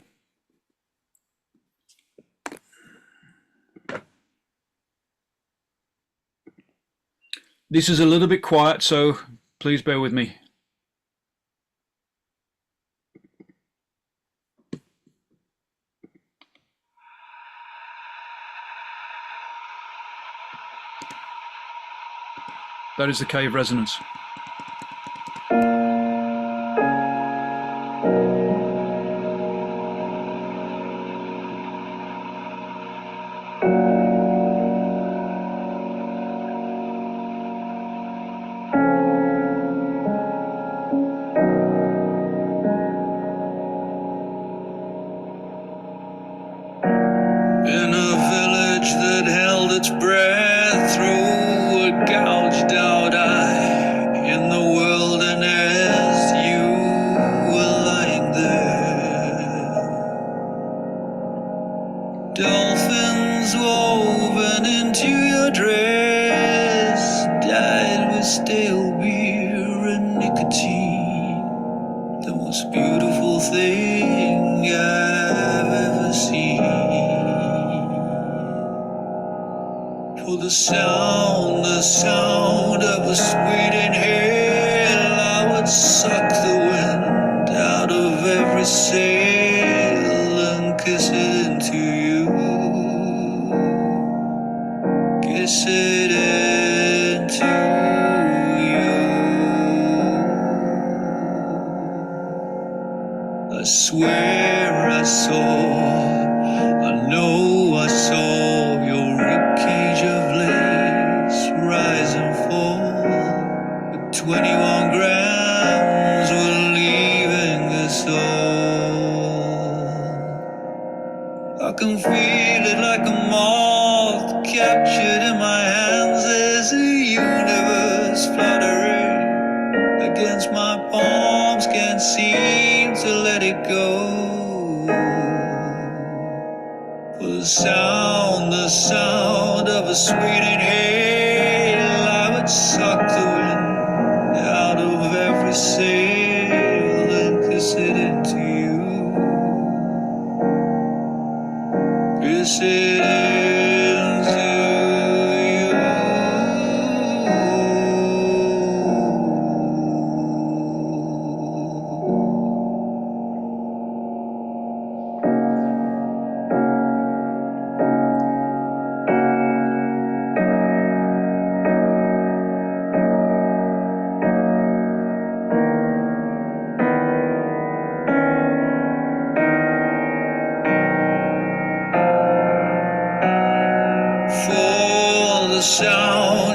This is a little bit quiet, so please bear with me. That is the cave resonance. In a village that held its breath through a gouged out eye, in the wilderness you were lying there. Dolphins woven into your dress, dyed with stale beer and nicotine. The most beautiful thing I've ever seen. For the sound sound of a sweet inhale, I would suck the wind out of every sail and kiss it into you. Kiss it into you. I swear I know I saw your ribcage of lace rise and fall. But 21 grams were leaving us all. I can feel it like a moth captured in my hands. There's a universe fluttering against my palms, can't seem to let it go. For the sound of a sweet inhale, I would suck the wind out of every sail and kiss it into you. Kiss it into you.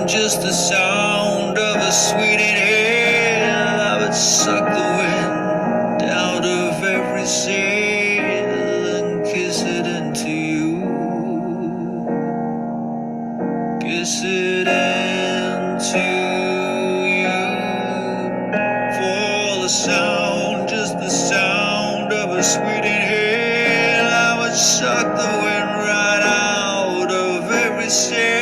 Just the sound of a sweet inhale, I would suck the wind out of every sail and kiss it into you. Kiss it into you. For the sound, just the sound of a sweet inhale, I would suck the wind right out of every sail.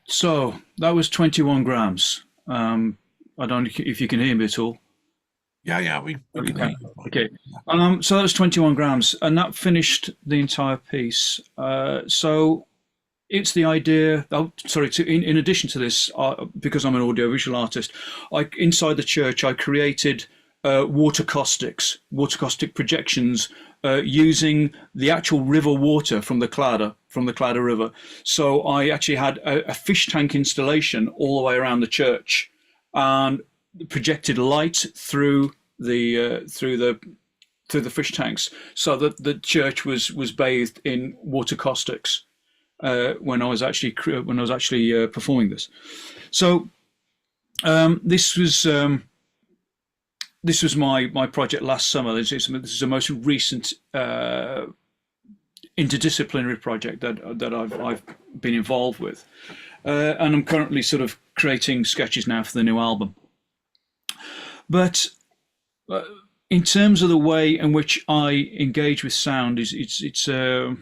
So that was 21 grams. I don't know if you can hear me at all. Yeah, we can hear you. Okay. So that was 21 grams, and that finished the entire piece. So it's the idea. In addition to this, because I'm an audiovisual artist, inside the church I created water caustic projections using the actual river water from the Clare River. So I actually had a fish tank installation all the way around the church, and projected light through the fish tanks, so that the church was bathed in water caustics when I was actually performing this. So this was my project last summer. This is the most recent interdisciplinary project that I've been involved with, and I'm currently sort of creating sketches now for the new album. But in terms of the way in which I engage with sound, it's very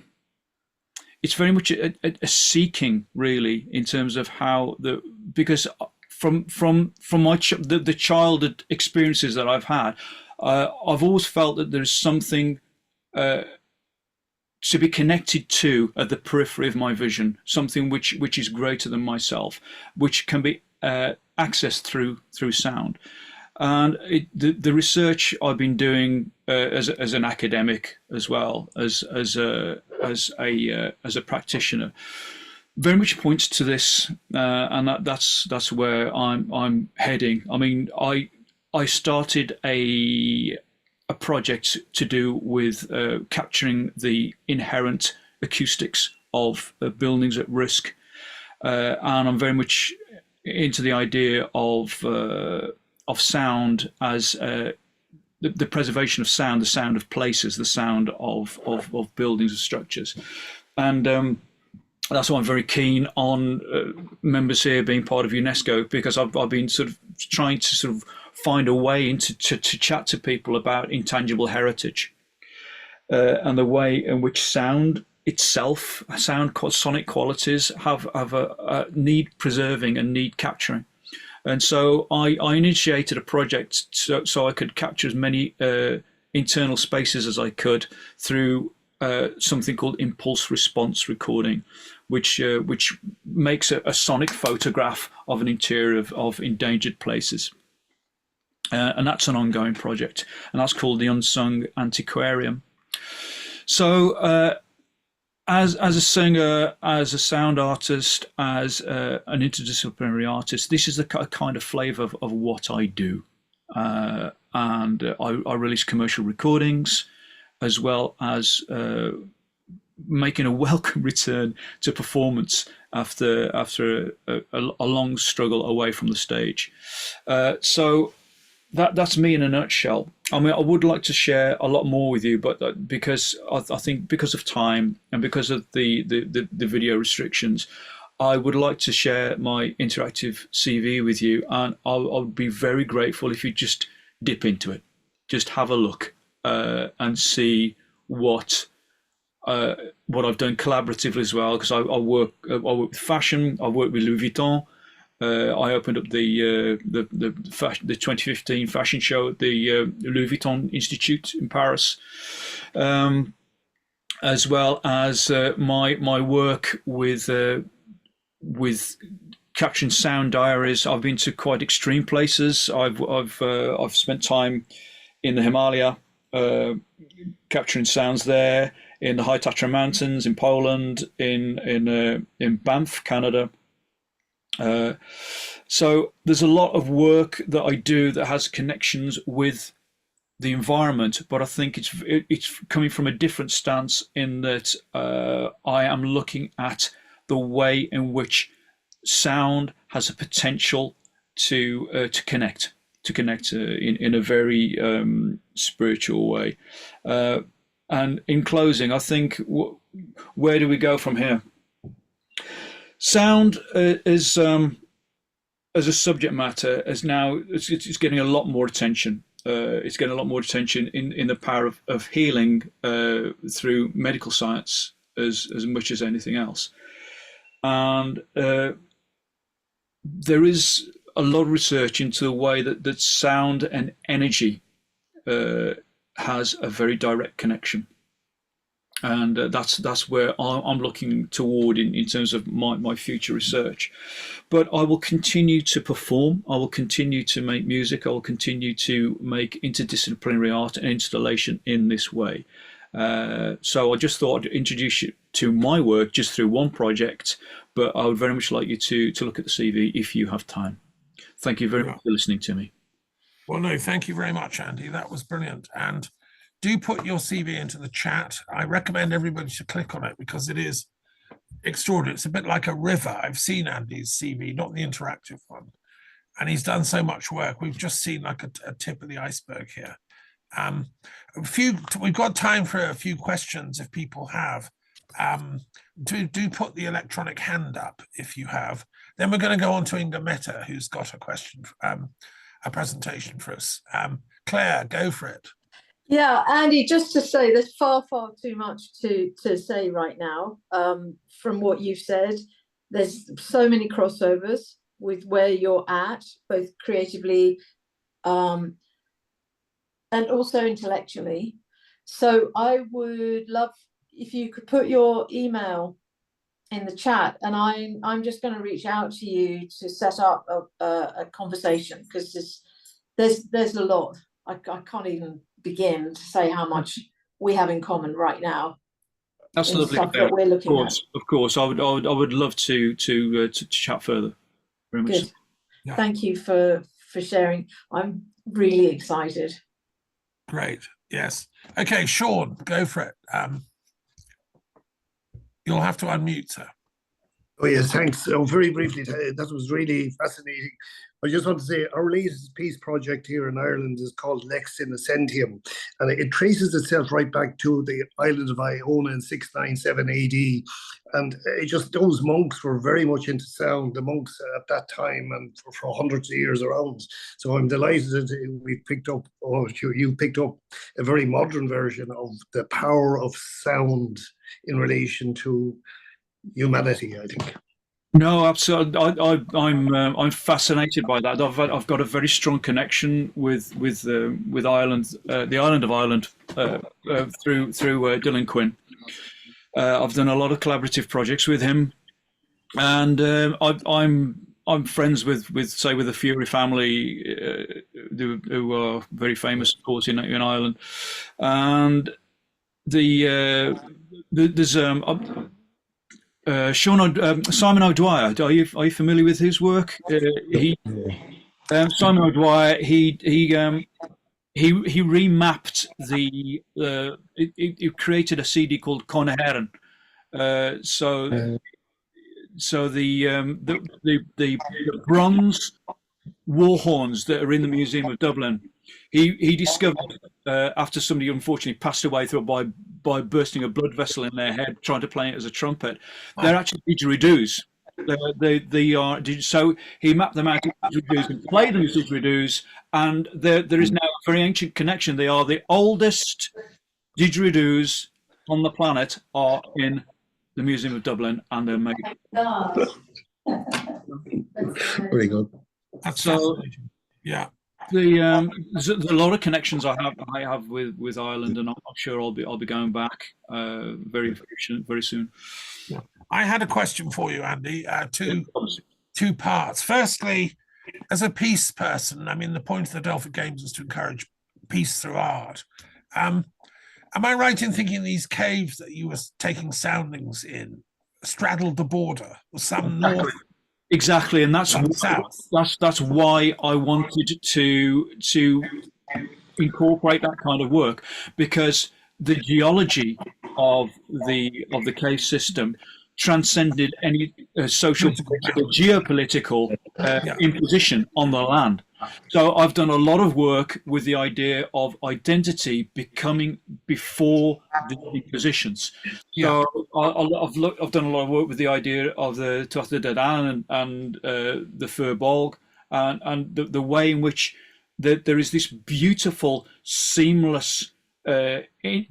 much a seeking, really, in terms of how because from the childhood experiences that I've had, I've always felt that there's something to be connected to at the periphery of my vision, something which is greater than myself, which can be accessed through sound. And the research I've been doing as an academic, as well as a practitioner, very much points to this, and that's where I'm heading. I mean, I started a project to do with capturing the inherent acoustics of buildings at risk, and I'm very much into the idea of sound as the preservation of sound, the sound of places, the sound of buildings and structures, and that's why I'm very keen on members here being part of UNESCO, because I've been sort of trying to sort of find a way to chat to people about intangible heritage and the way in which sound itself, sonic qualities have a need preserving and need capturing. And so I initiated a project so I could capture as many internal spaces as I could through something called impulse response recording, which makes a sonic photograph of an interior of endangered places. And that's an ongoing project, and that's called the Unsung Antiquarium. So as a singer, as a sound artist, as an interdisciplinary artist, this is the kind of flavour of what I do. And I release commercial recordings, as well as making a welcome return to performance after a long struggle away from the stage. So that's me in a nutshell. I mean, I would like to share a lot more with you, but because I think because of time and because of the video restrictions, I would like to share my interactive CV with you, and I would be very grateful if you just dip into it, just have a look and see what I've done collaboratively as well, because I work with fashion. I work with Louis Vuitton. I opened up the 2015 fashion show at the Louis Vuitton Institute in Paris, as well as my work with capturing sound diaries. I've been to quite extreme places. I've spent time in the Himalaya, capturing sounds there, in the High Tatra Mountains in Poland, in Banff, Canada. So there's a lot of work that I do that has connections with the environment, but I think it's coming from a different stance, in that I am looking at the way in which sound has a potential to connect in a very spiritual way. And in closing, I think, where do we go from here? Sound is as a subject matter is now it's getting a lot more attention. It's getting a lot more attention in the power of healing through medical science as much as anything else. And there is a lot of research into the way that sound and energy has a very direct connection. And that's where I'm looking toward in terms of my future research. But I will continue to perform. I will continue to make music. I will continue to make interdisciplinary art and installation in this way. So I just thought I'd introduce you to my work just through one project, but I would very much like you to look at the CV if you have time. Thank you very much for listening to me. Well, no, thank you very much, Andy. That was brilliant. And do put your CV into the chat. I recommend everybody to click on it because it is extraordinary. It's a bit like a river. I've seen Andy's CV, not the interactive one, and he's done so much work. We've just seen like a tip of the iceberg here. We've got time for a few questions if people have. Do put the electronic hand up if you have. Then we're going to go on to Inga Mehta, who's got a question, a presentation for us. Claire, go for it. Yeah, Andy, just to say, there's far too much to say right now from what you've said. There's so many crossovers with where you're at, both creatively and also intellectually. So I would love if you could put your email in the chat, and I'm just going to reach out to you to set up a conversation, because there's a lot. I can't even begin to say how much we have in common right now. Absolutely, that we're looking at. Of course, I would love to chat further. Very much. Good. Yeah. Thank you for sharing. I'm really excited. Great. Yes. Okay, Sean, go for it. You'll have to unmute, sir. Oh yes, thanks. So very briefly, that was really fascinating. I just want to say our latest peace project here in Ireland is called Lex Innocentium, and it traces itself right back to the island of Iona in 697 AD. And it just, those monks were very much into sound, the monks at that time and for hundreds of years around. So I'm delighted that we've picked up, or you picked up a very modern version of the power of sound in relation to humanity, I think. No, absolutely. I'm fascinated by that. I've got a very strong connection with Ireland, the island of Ireland, through Dylan Quinn. I've done a lot of collaborative projects with him, and I'm friends with the Fury family, who are very famous, of course, in Ireland, and there's Simon O'Dwyer. Are you familiar with his work? Simon O'Dwyer. He remapped he created a CD called Clare Hedin. So the bronze war horns that are in the Museum of Dublin, he discovered after somebody unfortunately passed away by bursting a blood vessel in their head trying to play it as a trumpet. They're actually didgeridoos. They are so he mapped them out to didgeridoos and played them as didgeridoos, and there is now a very ancient connection. They are the oldest didgeridoos on the planet are in the Museum of Dublin, and they're made. Very good. That's so yeah. There's a lot of connections I have with Ireland, and I'm sure I'll be going back very soon. Yeah. I had a question for you, Andy. Two parts. Firstly, as a peace person, I mean, the point of the Delphic Games is to encourage peace through art. Am I right in thinking these caves that you were taking soundings in straddled the border, with some north? Exactly, and that's why I wanted to incorporate that kind of work, because the geology of the cave system transcended any social, geopolitical imposition on the land. So I've done a lot of work with the idea of identity becoming before the impositions. So I've done a lot of work with the idea of the Tuatha De Danann and the Fir Bolg, and the way in which there is this beautiful, seamless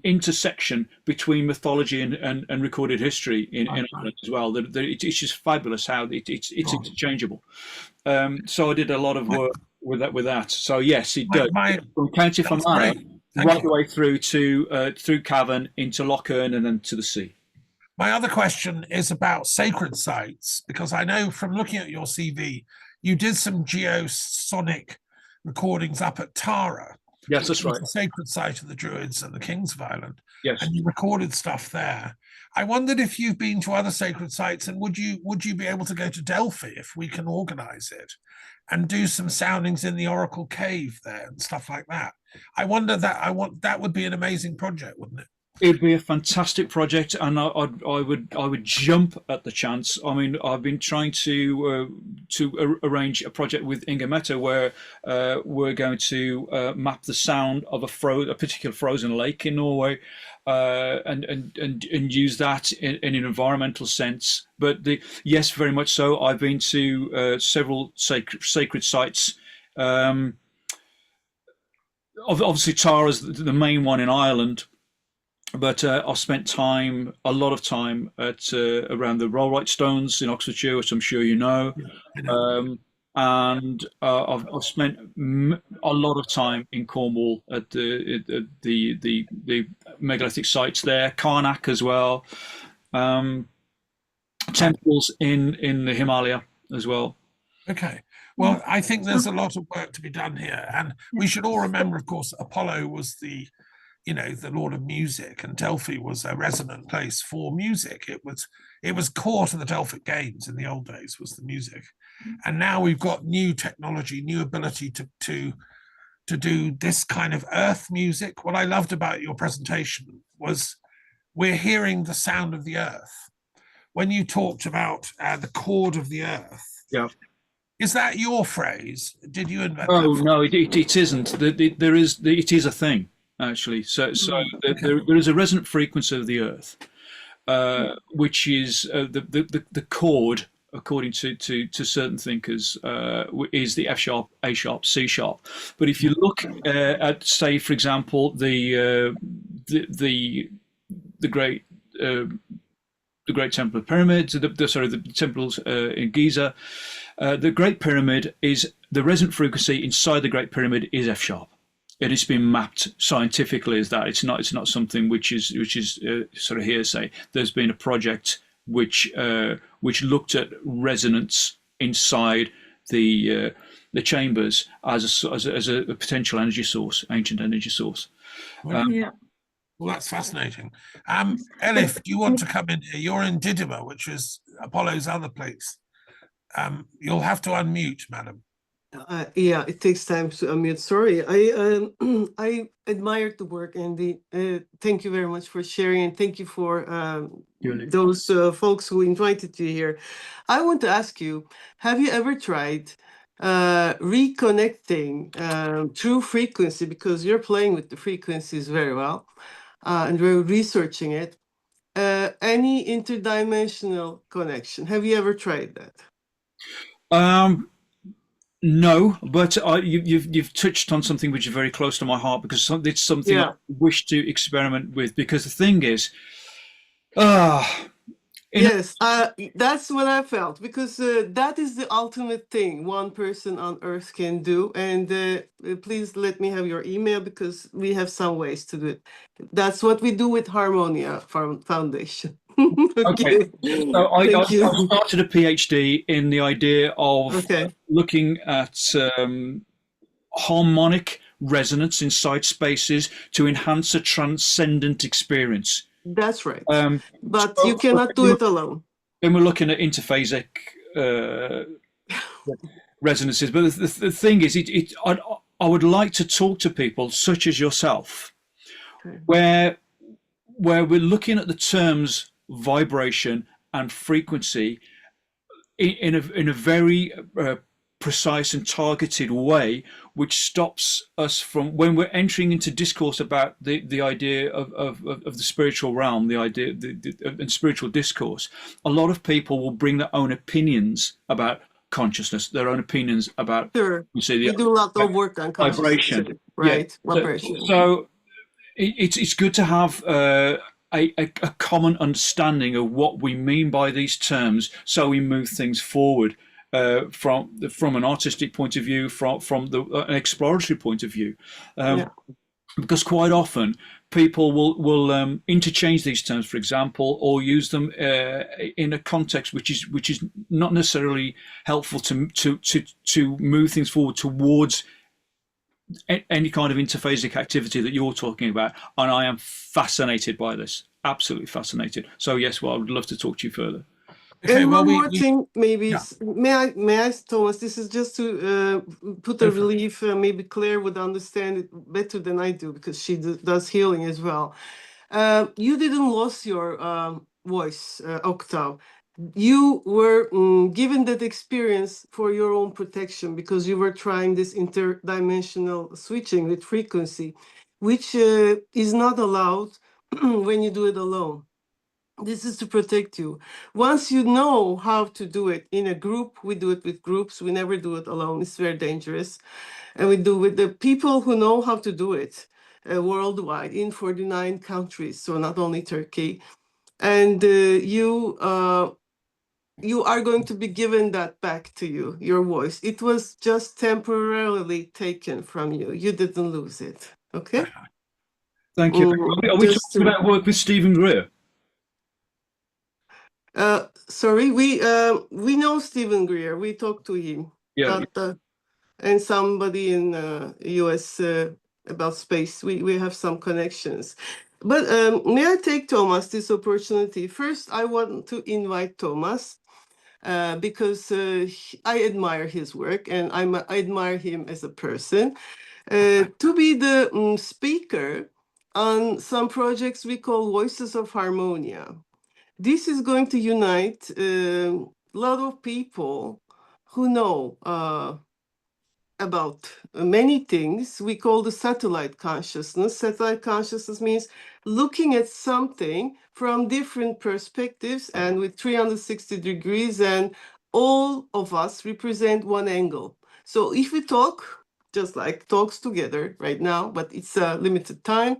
intersection between mythology and recorded history in Ireland as well. It's just fabulous how it's interchangeable. So I did a lot of work with that. So yes, it does. From County Fermanagh right the way through Cavan into Lough Erne and then to the sea. My other question is about sacred sites, because I know from looking at your CV, you did some geosonic recordings up at Tara. Yes, that's right. The sacred site of the Druids and the Kings of Ireland. Yes. And you recorded stuff there. I wondered if you've been to other sacred sites, and would you be able to go to Delphi if we can organize it and do some soundings in the Oracle Cave there and stuff like that? I wonder that would be an amazing project, wouldn't it? It'd be a fantastic project, and I would jump at the chance. I mean, I've been trying to arrange a project with Inga Meta where we're going to map the sound of a particular frozen lake in Norway, and use that in an environmental sense. But yes, very much so. I've been to several sacred sites. Obviously, Tara's the main one in Ireland. But I've spent a lot of time at around the Rollright Stones in Oxfordshire, which I'm sure you know, and I've spent a lot of time in Cornwall at the megalithic sites there, Karnak as well, temples in the Himalaya as well. Okay. Well, I think there's a lot of work to be done here, and we should all remember, of course, Apollo was the Lord of Music, and Delphi was a resonant place for music. It was core to the Delphic Games in the old days, was the music. And now we've got new technology, new ability to do this kind of earth music. What I loved about your presentation was we're hearing the sound of the earth. when you talked about the chord of the earth. Yeah. Is that your phrase? Did you invent Oh that? no, it isn't. It is a thing actually. So there is a resonant frequency of the earth, which is the chord, according to certain thinkers, is the F sharp, A sharp, C sharp. But if you look at, say, for example, the great Temple Pyramids, the temples in Giza, the Great Pyramid is the resonant frequency inside the Great Pyramid is F sharp. It has been mapped scientifically as that. It's not something which is sort of hearsay. There's been a project which looked at resonance inside the chambers as a potential energy source, ancient energy source. Yeah. Well, that's fascinating. Elif, do you want to come in here? You're in Didyma, which is Apollo's other place. You'll have to unmute, madam. Yeah, it takes time to unmute. Sorry, I admired the work, Andy. Thank you very much for sharing, and thank you for those folks who invited you here. I want to ask you: have you ever tried reconnecting through frequency? Because you're playing with the frequencies very well, and we're researching it. Any interdimensional connection? Have you ever tried that? No, but you've touched on something which is very close to my heart, because it's something I wish to experiment with. Because the thing is, yes, that's what I felt, because that is the ultimate thing one person on Earth can do. And please let me have your email, because we have some ways to do it. That's what we do with Harmonia Foundation. Okay. So I started a PhD in the idea of looking at harmonic resonance inside spaces to enhance a transcendent experience. That's right. But you cannot do it alone. Then we're looking at interphasic resonances. But the thing is, I would like to talk to people such as yourself, where we're looking at the terms vibration and frequency in a very precise and targeted way, which stops us from, when we're entering into discourse about the idea of the spiritual realm, the idea and spiritual discourse. A lot of people will bring their own opinions about consciousness, their own opinions about we do a lot of work on vibration, right? Yeah. Vibration. So it's good to have a common understanding of what we mean by these terms, so we move things forward from an artistic point of view, from an exploratory point of view, because quite often people will interchange these terms, for example, or use them in a context which is not necessarily helpful to move things forward towards any kind of interphasic activity that you're talking about. And I am fascinated by this, absolutely fascinated. So yes, well, I would love to talk to you further. Okay, and one more thing, maybe, may I, Thomas, this is just to put a relief, maybe Claire would understand it better than I do, because she does healing as well. You didn't lose your voice octave. You were given that experience for your own protection, because you were trying this interdimensional switching with frequency, which is not allowed when you do it alone. This is to protect you. Once you know how to do it in a group, we do it with groups. We never do it alone. It's very dangerous. And we do it with the people who know how to do it worldwide in 49 countries. So not only Turkey. And you are going to be given that back to you, your voice. It was just temporarily taken from you. You didn't lose it. Okay? Thank you. Are we talking about work with Stephen Greer? Sorry, we know Stephen Greer. We talked to him. Yeah. And somebody in US about space. We have some connections. But may I take, Thomas, this opportunity? First, I want to invite Thomas because I admire his work, and I admire him as a person, to be the speaker on some projects we call Voices of Harmonia. this is going to unite a lot of people who know about many things. We call the satellite consciousness. Satellite consciousness means looking at something from different perspectives and with 360 degrees, and all of us represent one angle. So if we talk, just like talks together right now, but it's a limited time,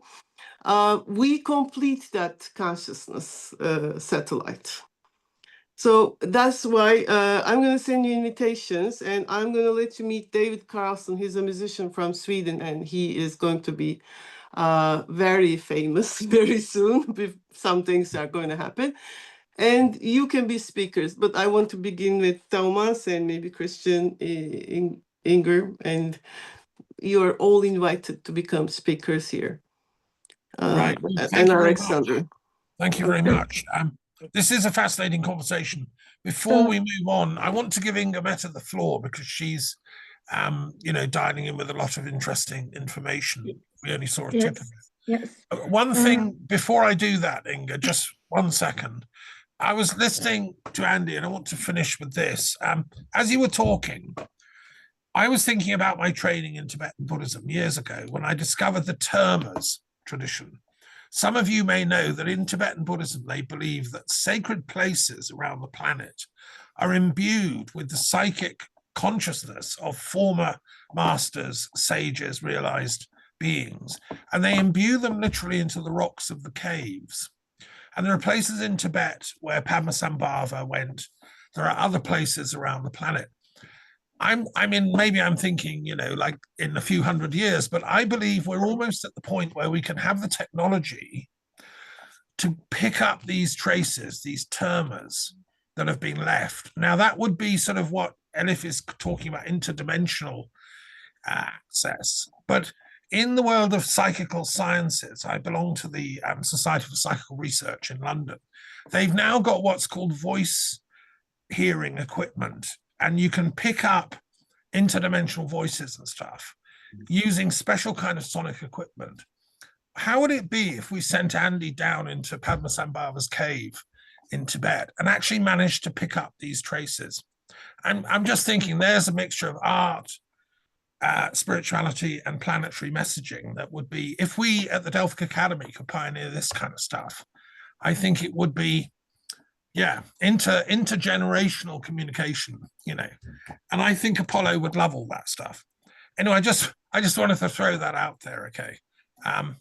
we complete that consciousness satellite. So that's why I'm going to send you invitations, and I'm going to let you meet David Carlson. He's a musician from Sweden, and he is going to be very famous very soon. Some things are going to happen. And you can be speakers, but I want to begin with Thomas and maybe Christian, Inger, and you are all invited to become speakers here. Right. And Alexandre. Thank you very much. This is a fascinating conversation. Before we move on, I want to give Inger Mette the floor because she's, dialing in with a lot of interesting information. We only saw a tip of it. Yes. One thing before I do that, Inger, just 1 second. I was listening to Andy, and I want to finish with this. As you were talking, I was thinking about my training in Tibetan Buddhism years ago when I discovered the termas tradition. Some of you may know that in Tibetan Buddhism, they believe that sacred places around the planet are imbued with the psychic consciousness of former masters, sages, realized beings, and they imbue them literally into the rocks of the caves. And there are places in Tibet where Padmasambhava went. There are other places around the planet. Maybe I'm thinking, like in a few hundred years, but I believe we're almost at the point where we can have the technology to pick up these traces, these termas that have been left. Now, that would be sort of what Elif is talking about, interdimensional access. But in the world of psychical sciences, I belong to the Society for Psychical Research in London. They've now got what's called voice hearing equipment, and you can pick up interdimensional voices and stuff using special kind of sonic equipment. How would it be if we sent Andy down into Padmasambhava's cave in Tibet and actually managed to pick up these traces? I'm just thinking there's a mixture of art, spirituality, and planetary messaging that would be, if we at the Delphic Academy could pioneer this kind of stuff, I think it would be, intergenerational communication, and I think Apollo would love all that stuff. Anyway, I just wanted to throw that out there. Okay. Yes.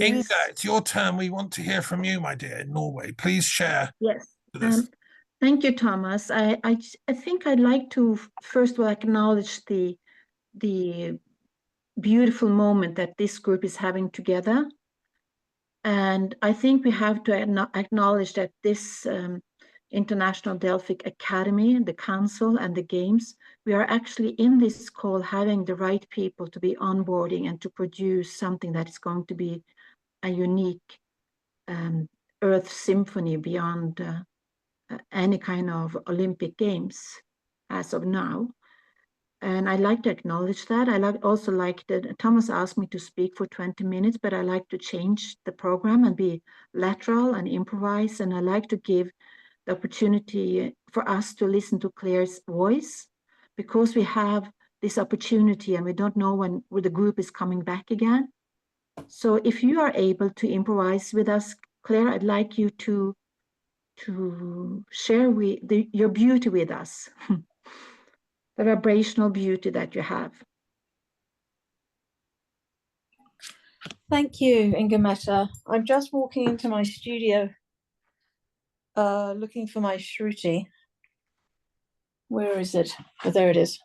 Inga, it's your turn. We want to hear from you, my dear, in Norway. Please share. Yes. Thank you, Thomas. I think I'd like to first of all acknowledge the beautiful moment that this group is having together. And I think we have to acknowledge that this International Delphic Academy, the Council, and the Games, we are actually in this call having the right people to be onboarding and to produce something that is going to be a unique Earth symphony beyond any kind of Olympic Games as of now. And I like to acknowledge that. Also like that Thomas asked me to speak for 20 minutes, but I like to change the program and be lateral and improvise. And I like to give the opportunity for us to listen to Claire's voice, because we have this opportunity and we don't know when the group is coming back again. So if you are able to improvise with us, Claire, I'd like you to share your beauty with us. The vibrational beauty that you have. Thank you, Inger Mette. I'm just walking into my studio looking for my shruti. Where is it? Oh, there it is.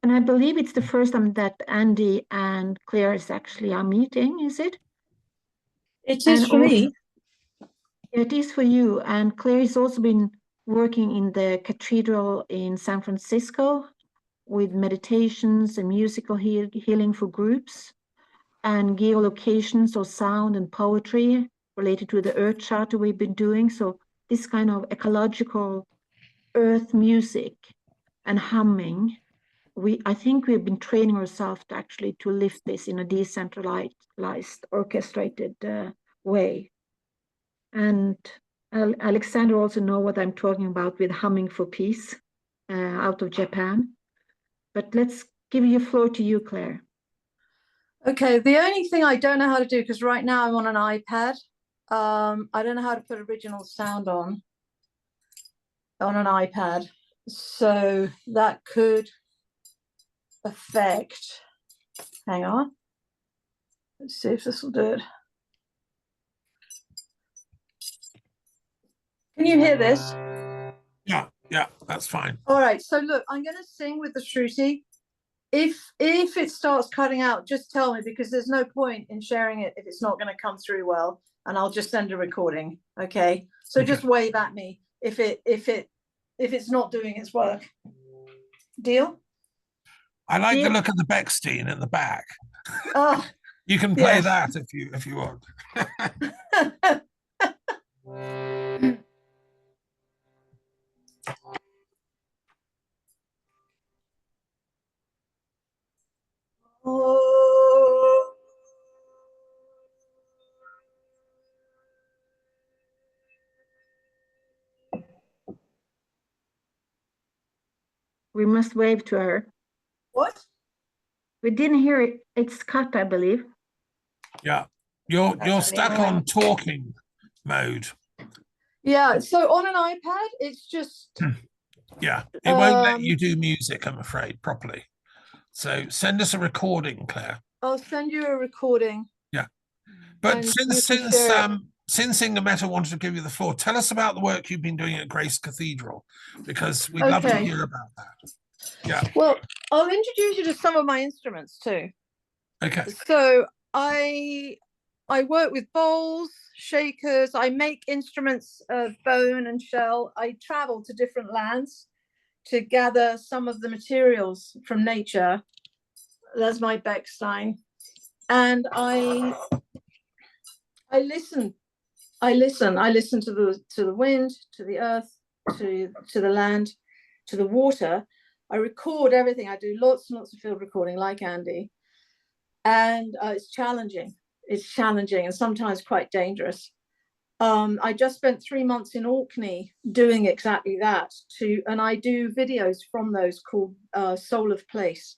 And I believe it's the first time that Andy and Claire is actually our meeting, is it? It is for me. It is for you. And Claire has also been working in the cathedral in San Francisco with meditations and musical healing for groups and geolocations of sound and poetry related to the Earth Charter we've been doing. So this kind of ecological earth music and humming, I think we've been training ourselves to lift this in a decentralized, orchestrated way. And Alexandre also know what I'm talking about with Humming for Peace out of Japan. But let's give you floor to you, Claire. Okay, the only thing I don't know how to do, because right now I'm on an iPad, I don't know how to put original sound on an iPad. So that could affect, hang on. Let's see if this will do it. Can you hear this? Yeah, that's fine. All right, so look, I'm going to sing with the Shruti. If it starts cutting out, just tell me, because there's no point in sharing it if it's not going to come through well, and I'll just send a recording. Okay, so Okay. just wave at me if it's not doing its work. Deal? I like the look of the Beckstein at the back. Oh, you can play yes. that if you want. We must wave to her. What? We didn't hear it. It's cut, I believe. Yeah, you're stuck on talking mode. Yeah, so on an iPad, it's just... Yeah, it won't let you do music, I'm afraid, properly. So send us a recording, Claire. I'll send you a recording. Yeah, but And since Inga Meta wanted to give you the floor, tell us about the work you've been doing at Grace Cathedral, because we'd love to hear about that. Yeah. Well, I'll introduce you to some of my instruments too. Okay. So I work with bowls, shakers. I make instruments of bone and shell. I travel to different lands to gather some of the materials from nature. That's my Beckstein. And I listen. I listen to the wind, to the earth, to the land, to the water. I record everything. I do lots and lots of field recording, like Andy. And it's challenging. It's challenging and sometimes quite dangerous. I just spent 3 months in Orkney doing exactly that. And I do videos from those called Soul of Place.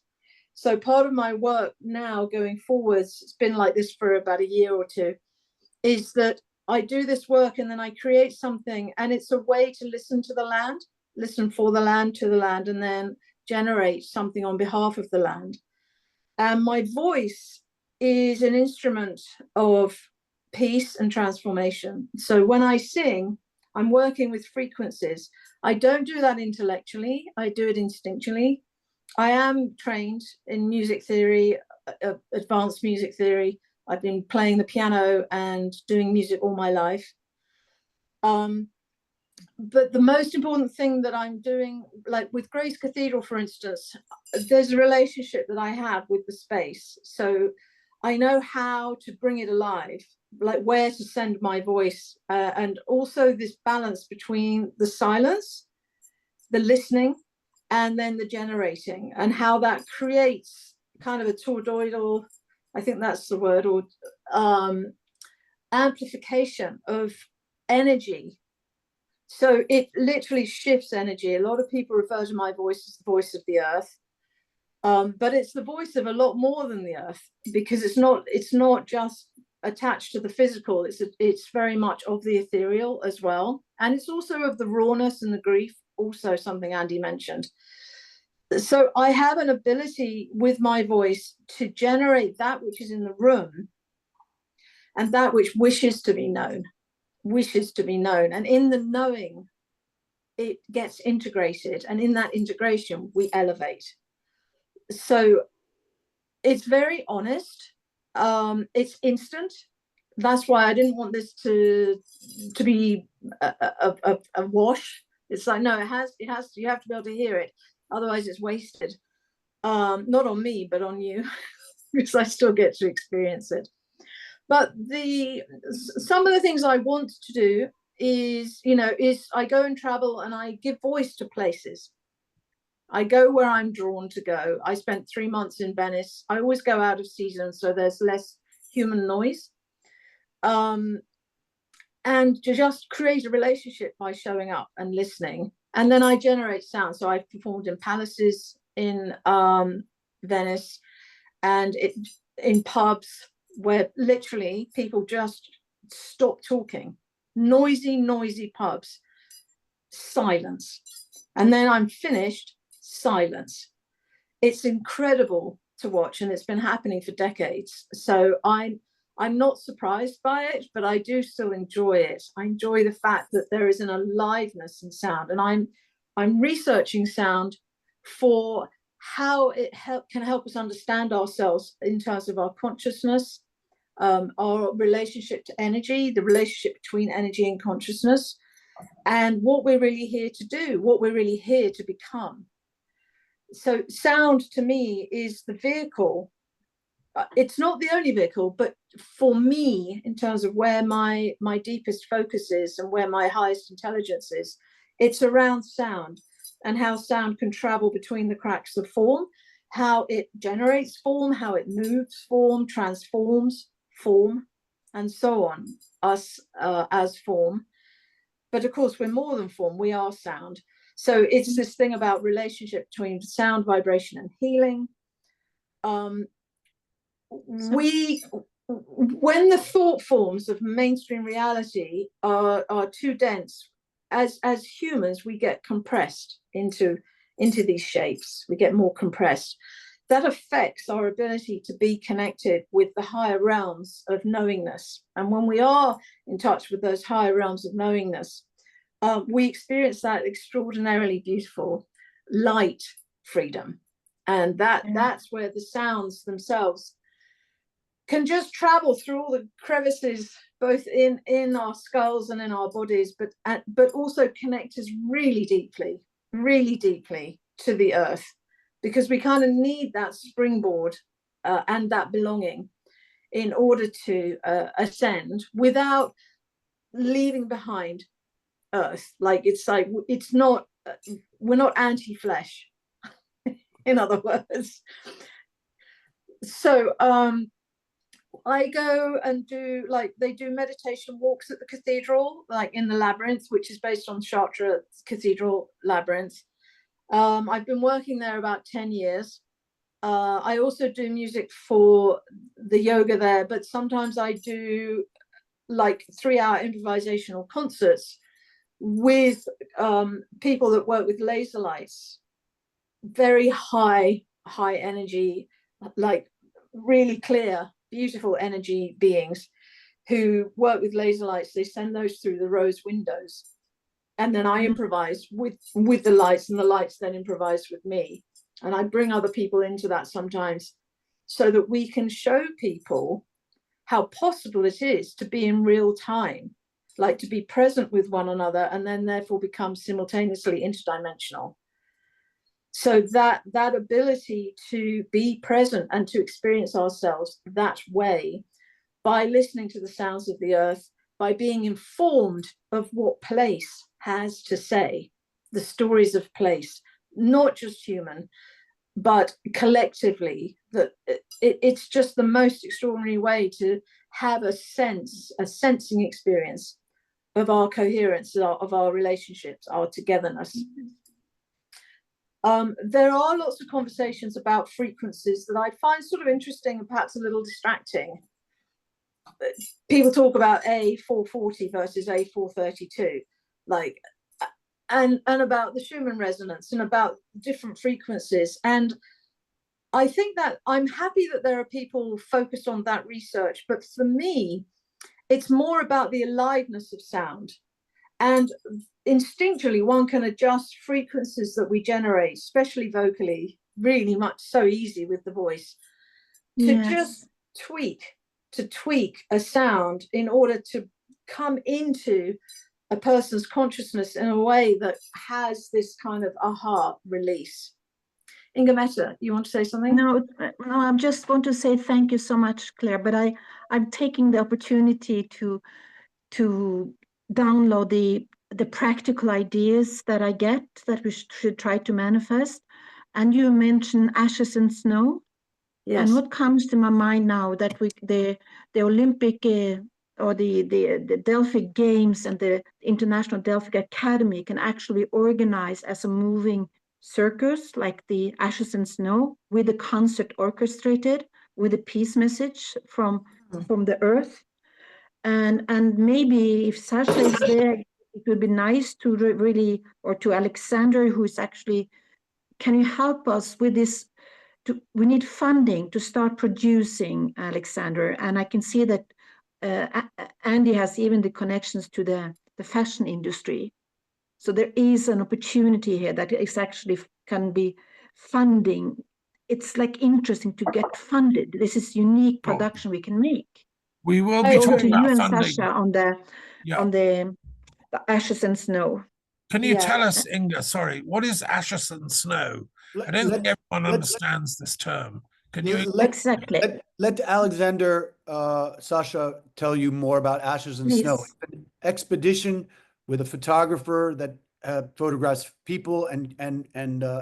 So part of my work now going forwards, it's been like this for about a year or two, is that I do this work and then I create something, and it's a way to listen to the land, listen for the land, to the land, and then generate something on behalf of the land. And my voice is an instrument of peace and transformation. So when I sing, I'm working with frequencies. I don't do that intellectually. I do it instinctually. I am trained in music theory, advanced music theory. I've been playing the piano and doing music all my life. But the most important thing that I'm doing, like with Grace Cathedral, for instance, there's a relationship that I have with the space. So I know how to bring it alive, like where to send my voice, and also this balance between the silence, the listening, and then the generating, and how that creates kind of a toroidal, I think that's the word, or amplification of energy. So it literally shifts energy. A lot of people refer to my voice as the voice of the earth, but it's the voice of a lot more than the earth, because it's not just attached to the physical. It's very much of the ethereal as well, and it's also of the rawness and the grief. Also, something Andy mentioned. So I have an ability with my voice to generate that which is in the room, and that which wishes to be known. And in the knowing, it gets integrated, and in that integration we elevate. So it's very honest, it's instant. That's why I didn't want this to be a wash. It's like, no, it has to, you have to be able to hear it, otherwise it's wasted. Not on me, but on you, because I still get to experience it. But some of the things I want to do is I go and travel and I give voice to places. I go where I'm drawn to go. I spent 3 months in Venice. I always go out of season, so there's less human noise. and to just create a relationship by showing up and listening. And then I generate sound. So I've performed in palaces in Venice, and in pubs where literally people just stop talking. Noisy pubs, silence. And then I'm finished, silence. It's incredible to watch, and it's been happening for decades. So I'm not surprised by it, but I do still enjoy it. I enjoy the fact that there is an aliveness in sound, and I'm researching sound for how it can help us understand ourselves in terms of our consciousness, our relationship to energy, the relationship between energy and consciousness, and what we're really here to do, what we're really here to become. So sound to me is the vehicle. It's not the only vehicle, but for me, in terms of where my deepest focus is and where my highest intelligence is, it's around sound and how sound can travel between the cracks of form, how it generates form, how it moves form, transforms form, and so on, us as form. But of course, we're more than form, we are sound. So it's this thing about relationship between sound, vibration, and healing. When the thought forms of mainstream reality are too dense, as humans, we get compressed into these shapes. We get more compressed. That affects our ability to be connected with the higher realms of knowingness. And when we are in touch with those higher realms of knowingness, we experience that extraordinarily beautiful light freedom. And that's where the sounds themselves can just travel through all the crevices, both in our skulls and in our bodies, but also connect us really deeply to the earth, because we kind of need that springboard and that belonging in order to ascend without leaving behind earth. It's not, we're not anti-flesh, in other words. So I go and do, they do meditation walks at the cathedral, in the labyrinth, which is based on Chartres Cathedral Labyrinth. I've been working there about 10 years. I also do music for the yoga there, but sometimes I do 3-hour improvisational concerts with people that work with laser lights, very high energy, really clear, beautiful energy beings who work with laser lights. They send those through the rose windows, and then I improvise with the lights, and the lights then improvise with me. And I bring other people into that sometimes, so that we can show people how possible it is to be in real time, to be present with one another, and then therefore become simultaneously interdimensional. So that ability to be present and to experience ourselves that way, by listening to the sounds of the earth, by being informed of what place has to say, the stories of place, not just human, but collectively, that it's just the most extraordinary way to have a sensing experience of our coherence, of our relationships, our togetherness. There are lots of conversations about frequencies that I find sort of interesting and perhaps a little distracting. People talk about A440 versus A432, and about the Schumann resonance and about different frequencies. And I think that I'm happy that there are people focused on that research, but for me, it's more about the aliveness of sound. And instinctually, one can adjust frequencies that we generate, especially vocally, really much so easy with the voice, to just tweak a sound in order to come into a person's consciousness in a way that has this kind of aha release. Inga Mette, you want to say something? No, I just want to say thank you so much, Claire, but I'm taking the opportunity to download the practical ideas that I get that we should try to manifest. And you mentioned ashes and snow. Yes. And what comes to my mind now that the Olympic or the Delphic Games and the International Delphic Academy can actually organize as a moving circus, like the Ashes and Snow, with a concert orchestrated, with a peace message from the earth. And maybe if Sasha is there, it would be nice to really, or to Alexander, who is actually, can you help us with this? We need funding to start producing, Alexander. And I can see that Andy has even the connections to the fashion industry. So there is an opportunity here that is actually can be funding. It's like interesting to get funded. This is unique production we can make. We will be talking about you funding. And Sasha on the Ashes and Snow. Can you tell us, Inga, sorry, what is Ashes and Snow? I don't think everyone understands this term. Can you exactly let Alexander, Sasha, tell you more about Ashes and Snow? It's an expedition with a photographer that photographs people and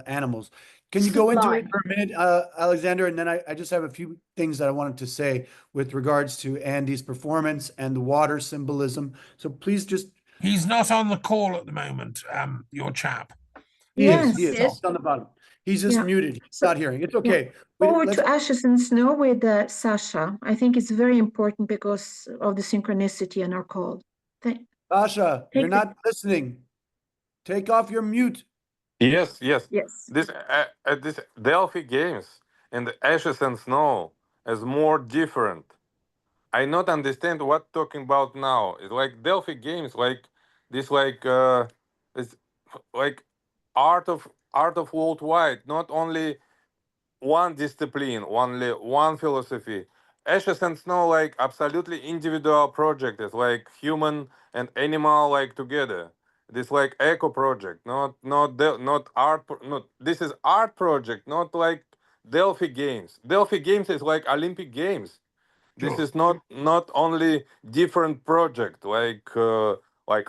animals. Can you go into it for a minute, Alexander? And then I just have a few things that I wanted to say with regards to Andy's performance and the water symbolism. So please just. He's not on the call at the moment, your chap. He is. He's on the bottom. He's just muted. He's not hearing. It's okay. Over to Ashes and Snow with Sasha. I think it's very important because of the synchronicity in our call. Sasha, you're not listening. Take off your mute. Yes. This Delphi Games and the Ashes and Snow is more different. I not understand what talking about now. It's like Delphi Games, like this, it's like art of worldwide, not only one discipline, only one philosophy. Ashes and Snow, like absolutely individual project. It's like human and animal like together. This like eco project, not art. Not this is art project, not like Delphi Games. Delphi Games is like Olympic Games. This is not only different project like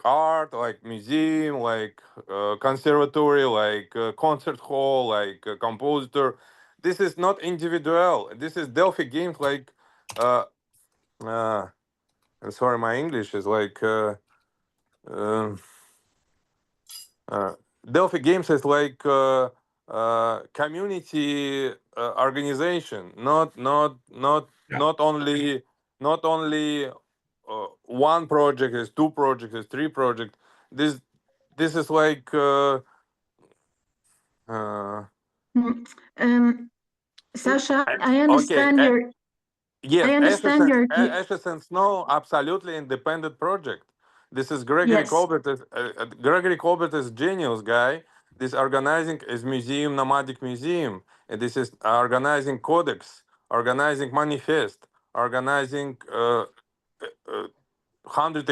art, like museum, like conservatory, like concert hall, like compositor. This is not individual. This is Delphi Games. Like, I'm sorry, my English is like Delphi Games is like community organization, not only one project, is two projects, is three projects. This is like Sasha, I understand okay. Yes, I understand Ashes and Snow, absolutely independent project. This is Gregory Colbert. Gregory Colbert is genius guy. This organizing is museum, nomadic museum, and this is organizing codex, organizing manifest, organizing 100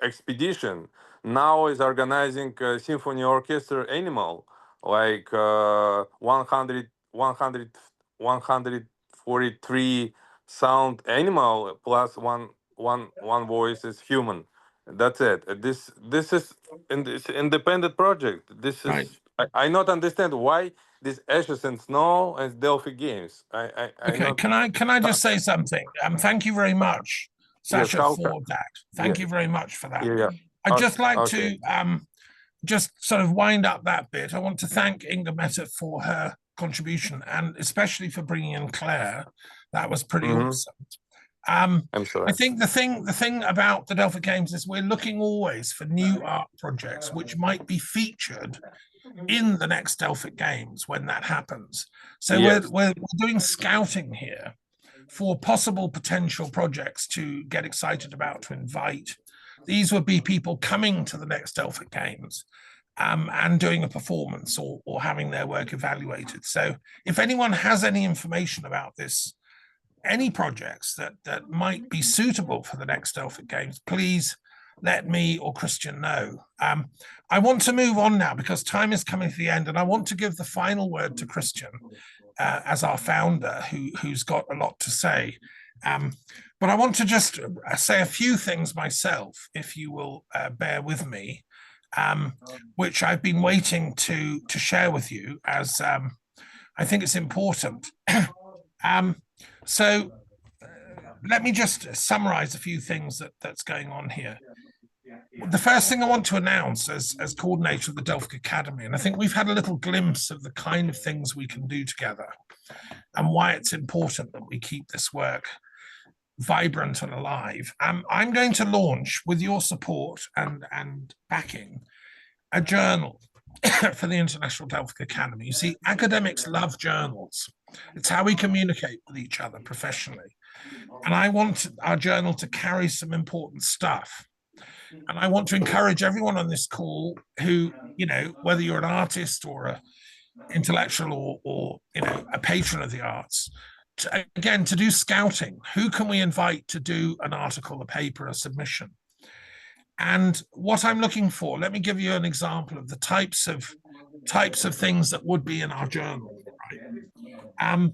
expedition. Now is organizing symphony orchestra animal, like 143 sound animal plus one voice is human. That's it. This is independent project. This is I not understand why this Ashes and Snow and Delphi Games. Can I just say something? Thank you very much, Sasha, for that. Thank you very much for that. I'd just like to just sort of wind up that bit. I want to thank Inga Mette for her contribution and especially for bringing in Claire. That was pretty awesome. I'm sorry. I think the thing about the Delphic Games is we're looking always for new art projects which might be featured in the next Delphic Games when that happens. So we're doing scouting here for possible potential projects to get excited about, to invite. These would be people coming to the next Delphic Games and doing a performance or having their work evaluated. So if anyone has any information about this, any projects that might be suitable for the next Delphic Games, please let me or Christian know. I want to move on now because time is coming to the end, and I want to give the final word to Christian as our founder, who's got a lot to say. But I want to just say a few things myself, if you will bear with me, which I've been waiting to share with you, as I think it's important. So let me just summarize a few things that's going on here. The first thing I want to announce as coordinator of the Delphic Academy, and I think we've had a little glimpse of the kind of things we can do together and why it's important that we keep this work vibrant and alive. I'm going to launch, with your support and backing, a journal for the International Delphic Academy. You see, academics love journals. It's how we communicate with each other professionally. And I want our journal to carry some important stuff. And I want to encourage everyone on this call who, you know, whether you're an artist or an intellectual or you know, a patron of the arts, to do scouting. Who can we invite to do an article, a paper, a submission? And what I'm looking for, let me give you an example of the types of things that would be in our journal. Right?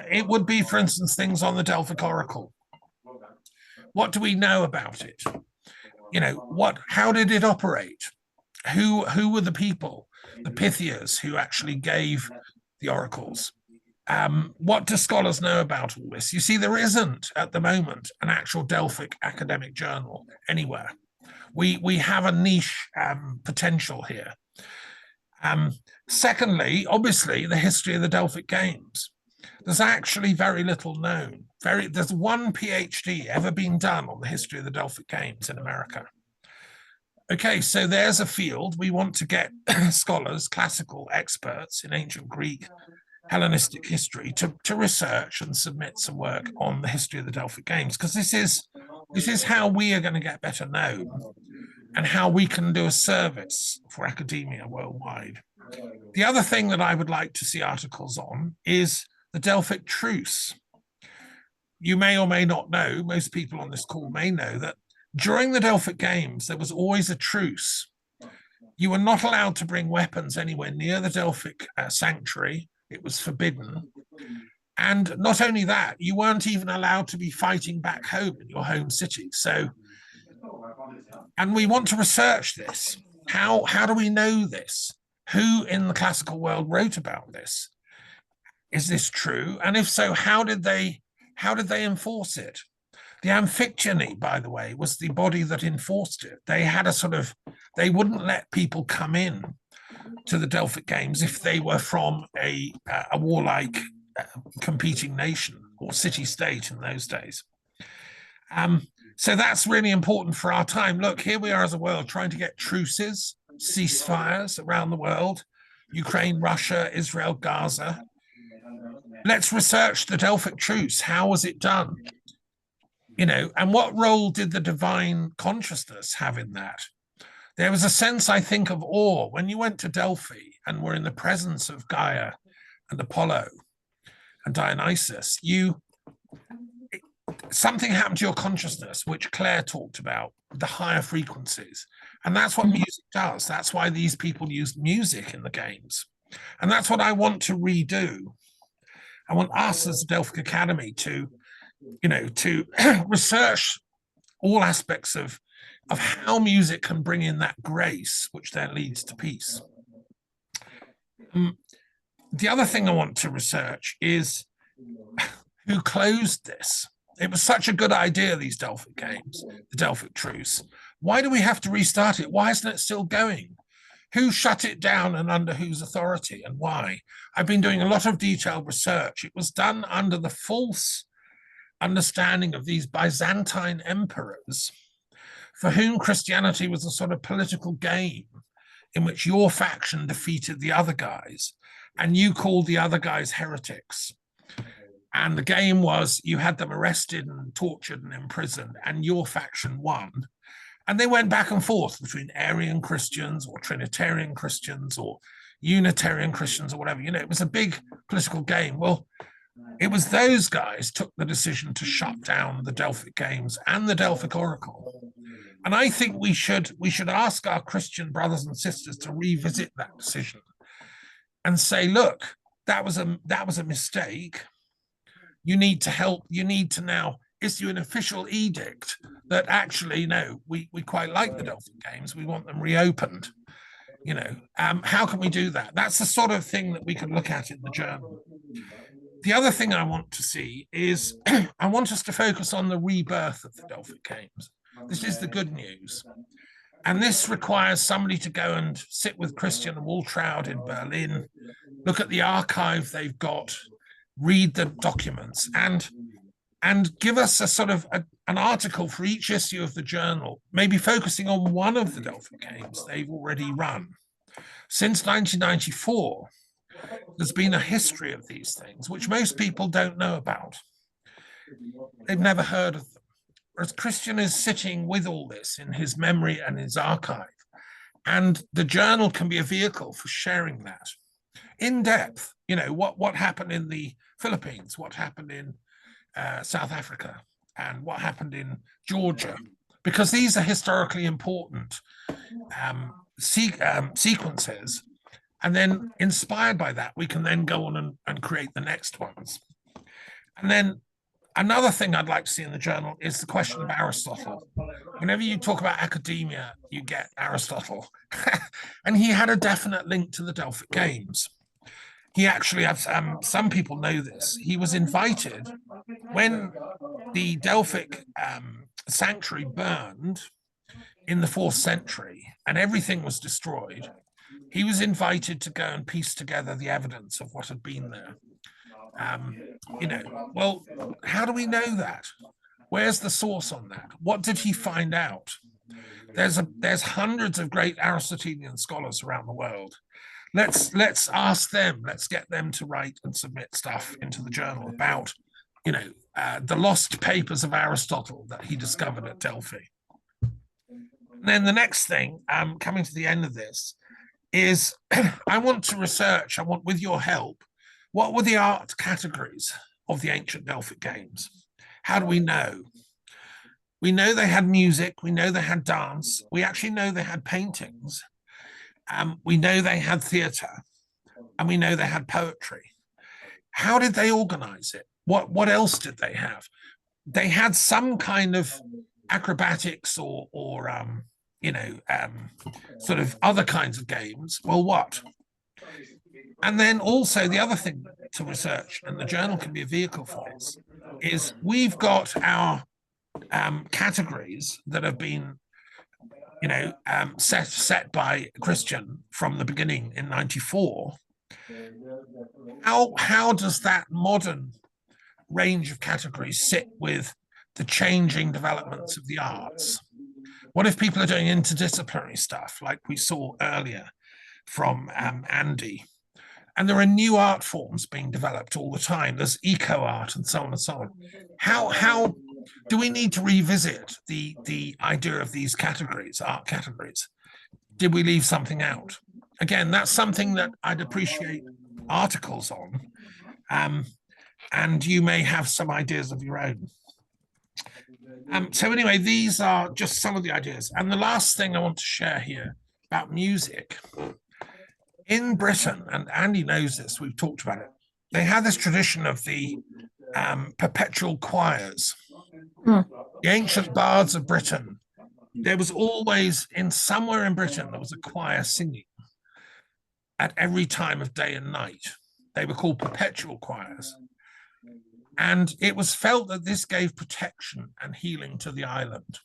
It would be, for instance, things on the Delphic Oracle. What do we know about it? You know, how did it operate? Who were the people, the Pythias, who actually gave the oracles? What do scholars know about all this? You see, there isn't at the moment an actual Delphic academic journal anywhere. We have a niche potential here. Secondly, obviously, the history of the Delphic Games. There's actually very little known. There's one PhD ever been done on the history of the Delphic Games in America. Okay, so there's a field. We want to get scholars, classical experts in ancient Greek, Hellenistic history to research and submit some work on the history of the Delphic Games, because this is how we are going to get better known and how we can do a service for academia worldwide. The other thing that I would like to see articles on is the Delphic truce. You may or may not know, most people on this call may know, that during the Delphic Games, there was always a truce. You were not allowed to bring weapons anywhere near the Delphic sanctuary. It was forbidden. And not only that, you weren't even allowed to be fighting back home in your home city. So, and we want to research this. How do we know this? Who in the classical world wrote about this? Is this true? And if so, how did they enforce it? The Amphictyony, by the way, was the body that enforced it. They had they wouldn't let people come in to the Delphic Games if they were from a warlike competing nation or city-state in those days. So that's really important for our time. Look, here we are as a world trying to get truces, ceasefires around the world, Ukraine, Russia, Israel, Gaza. Let's research the Delphic truce. How was it done? You know, and what role did the divine consciousness have in that? There was a sense, I think, of awe when you went to Delphi and were in the presence of Gaia and Apollo and Dionysus. Something happened to your consciousness, which Claire talked about, the higher frequencies. And that's what music does. That's why these people used music in the games. And that's what I want to redo. I want us as the Delphic Academy to research all aspects of how music can bring in that grace, which then leads to peace. The other thing I want to research is who closed this. It was such a good idea, these Delphic Games, the Delphic Truce. Why do we have to restart it? Why isn't it still going? Who shut it down and under whose authority and why? I've been doing a lot of detailed research. It was done under the false understanding of these Byzantine emperors for whom Christianity was a sort of political game in which your faction defeated the other guys and you called the other guys heretics. And the game was you had them arrested and tortured and imprisoned and your faction won. And they went back and forth between Arian Christians or Trinitarian Christians or Unitarian Christians or whatever. You know, it was a big political game. Well, it was those guys took the decision to shut down the Delphic Games and the Delphic Oracle. And I think we should ask our Christian brothers and sisters to revisit that decision and say, look, that was a mistake. You need to help. You need to now issue an official edict that actually, no, we quite like the Delphic Games. We want them reopened. You know, how can we do that? That's the sort of thing that we can look at in the journal. the other thing I want to see is I want us to focus on the rebirth of the Delphic Games. This is the good news. And this requires somebody to go and sit with Christian Waltraud in Berlin, look at the archive they've got, read the documents, and give us a sort of an article for each issue of the journal, maybe focusing on one of the Delphic Games they've already run. Since 1994, there's been a history of these things, which most people don't know about. They've never heard of them. Whereas Christian is sitting with all this in his memory and his archive. And the journal can be a vehicle for sharing that in depth. You know, what happened in the Philippines, what happened in South Africa, and what happened in Georgia, because these are historically important sequences. And then inspired by that, we can then go on and create the next ones. And then another thing I'd like to see in the journal is the question of Aristotle. Whenever you talk about academia, you get Aristotle. And he had a definite link to the Delphic Games. He actually has, some people know this, he was invited when the Delphic sanctuary burned in the 4th century and everything was destroyed. He was invited to go and piece together the evidence of what had been there. You know, well, how do we know that? Where's the source on that? What did he find out? There's hundreds of great Aristotelian scholars around the world. Let's ask them. Let's get them to write and submit stuff into the journal about, you know, the lost papers of Aristotle that he discovered at Delphi. And then the next thing, coming to the end of this, is I want to research, with your help, what were the art categories of the ancient Delphic Games? How do we know? We know they had music, we know they had dance, we actually know they had paintings, we know they had theatre, and we know they had poetry. How did they organize it? What else did they have? They had some kind of acrobatics or you know, sort of other kinds of games. Well, what? And then also the other thing to research, and the journal can be a vehicle for this, is we've got our categories that have been, you know, set by Christian from the beginning in '94. How does that modern range of categories sit with the changing developments of the arts? What if people are doing interdisciplinary stuff like we saw earlier from Andy? And there are new art forms being developed all the time. There's eco art and so on and so on. How do we need to revisit the idea of these categories, art categories? Did we leave something out? Again, that's something that I'd appreciate articles on. And you may have some ideas of your own. So anyway, these are just some of the ideas. And the last thing I want to share here about music. In Britain, and Andy knows this, we've talked about it, they had this tradition of the perpetual choirs. The ancient bards of Britain, there was always, somewhere in Britain, there was a choir singing at every time of day and night. They were called perpetual choirs. And it was felt that this gave protection and healing to the island,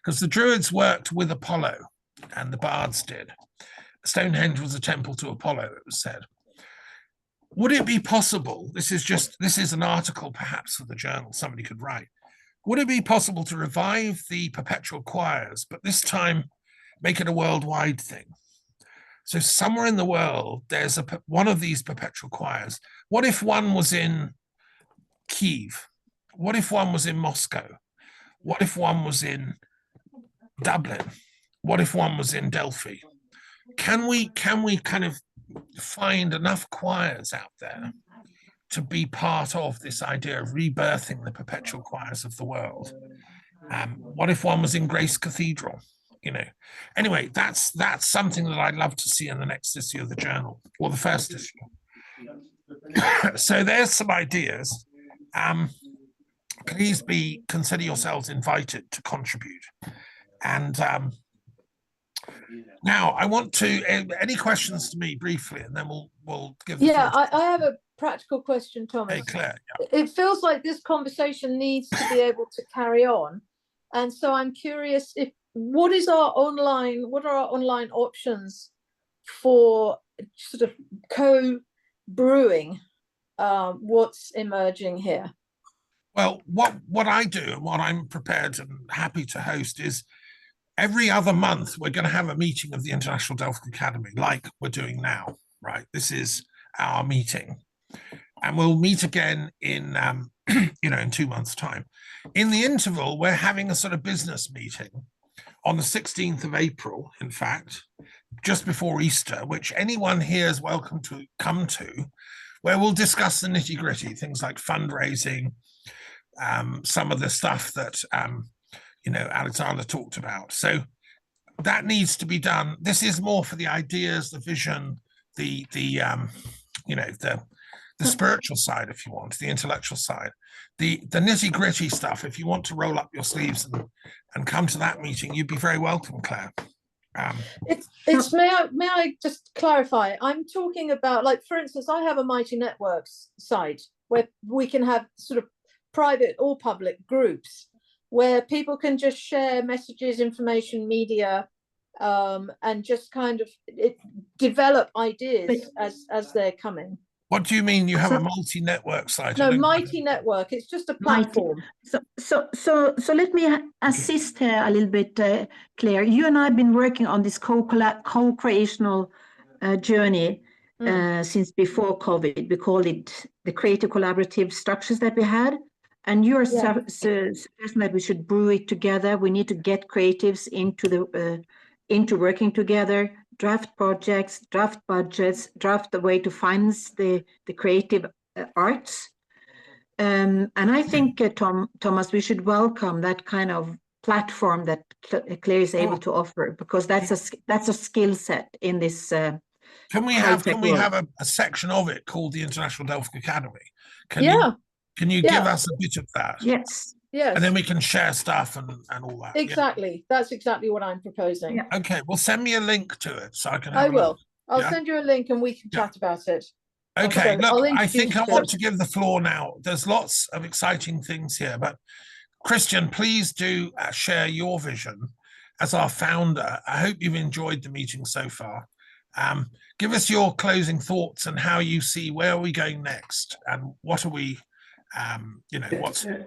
because the Druids worked with Apollo and the bards did. Stonehenge was a temple to Apollo, it was said. Would it be possible, this is an article perhaps for the journal somebody could write, would it be possible to revive the perpetual choirs, but this time make it a worldwide thing? So somewhere in the world, there's one of these perpetual choirs. What if one was in Kiev? What if one was in Moscow? What if one was in Dublin? What if one was in Delphi? Can we kind of find enough choirs out there to be part of this idea of rebirthing the perpetual choirs of the world? What if one was in Grace Cathedral? You know, anyway, that's something that I'd love to see in the next issue of the journal, or the first issue. So there's some ideas. Please consider yourselves invited to contribute. And Now, I want to, any questions to me briefly, and then we'll give the Yeah, floor. I have a practical question, Thomas. Hey, Claire. It feels like this conversation needs to be able to carry on. And so I'm curious if what are our online options for sort of co-brewing what's emerging here? Well, what I do and what I'm prepared and happy to host is every other month, we're going to have a meeting of the International Delphic Academy, like we're doing now, right? This is our meeting. And we'll meet again in, in 2 months' time. In the interval, we're having a sort of business meeting on the 16th of April, in fact, just before Easter, which anyone here is welcome to come to, where we'll discuss the nitty-gritty, things like fundraising, some of the stuff that Alexandre talked about. So that needs to be done. This is more for the ideas, the vision, the spiritual side, if you want, the intellectual side, the nitty-gritty stuff. If you want to roll up your sleeves and come to that meeting, you'd be very welcome, Claire. May I just clarify? I'm talking about, like, for instance, I have a Mighty Networks site where we can have sort of private or public groups where people can just share messages, information, media, and just kind of develop ideas as they're coming. What do you mean you have a multi-network site? No, Mighty Network. It's just a platform. So let me assist here a little bit, Claire. You and I have been working on this co-creational journey since before COVID. We called it the creative collaborative structures that we had. And you're suggesting that we should brew it together. We need to get creatives into working together, draft projects, draft budgets, draft the way to finance the creative arts. And I think, Thomas, we should welcome that kind of platform that Claire is able to offer, because that's a skill set in this. Can we have a section of it called the International Delphic Academy? Can you give us a bit of that? Yes. And then we can share stuff and all that. Exactly. Yeah. That's exactly what I'm proposing. Yeah. Okay. Well, send me a link to it so I can have I a will. look. I'll send you a link and we can chat about it. Okay. Look, I think I want to give the floor now. There's lots of exciting things here, but Christian, please do share your vision as our founder. I hope you've enjoyed the meeting so far. Give us your closing thoughts and how you see where are we going next and what are we I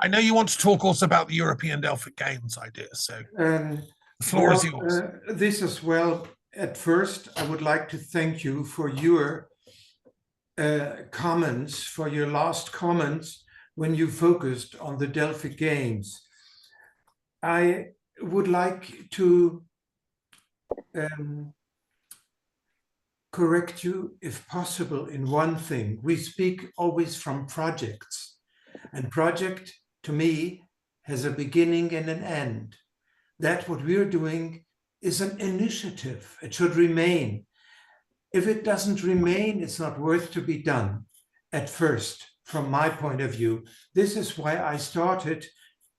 know you want to talk also about the European Delphic Games idea, so the floor is yours. This as well, at first, I would like to thank you for your comments, for your last comments when you focused on the Delphic Games. I would like to correct you, if possible, in one thing. We speak always from projects. And project, to me, has a beginning and an end. That what we're doing is an initiative. It should remain. If it doesn't remain, it's not worth to be done at first, from my point of view. This is why I started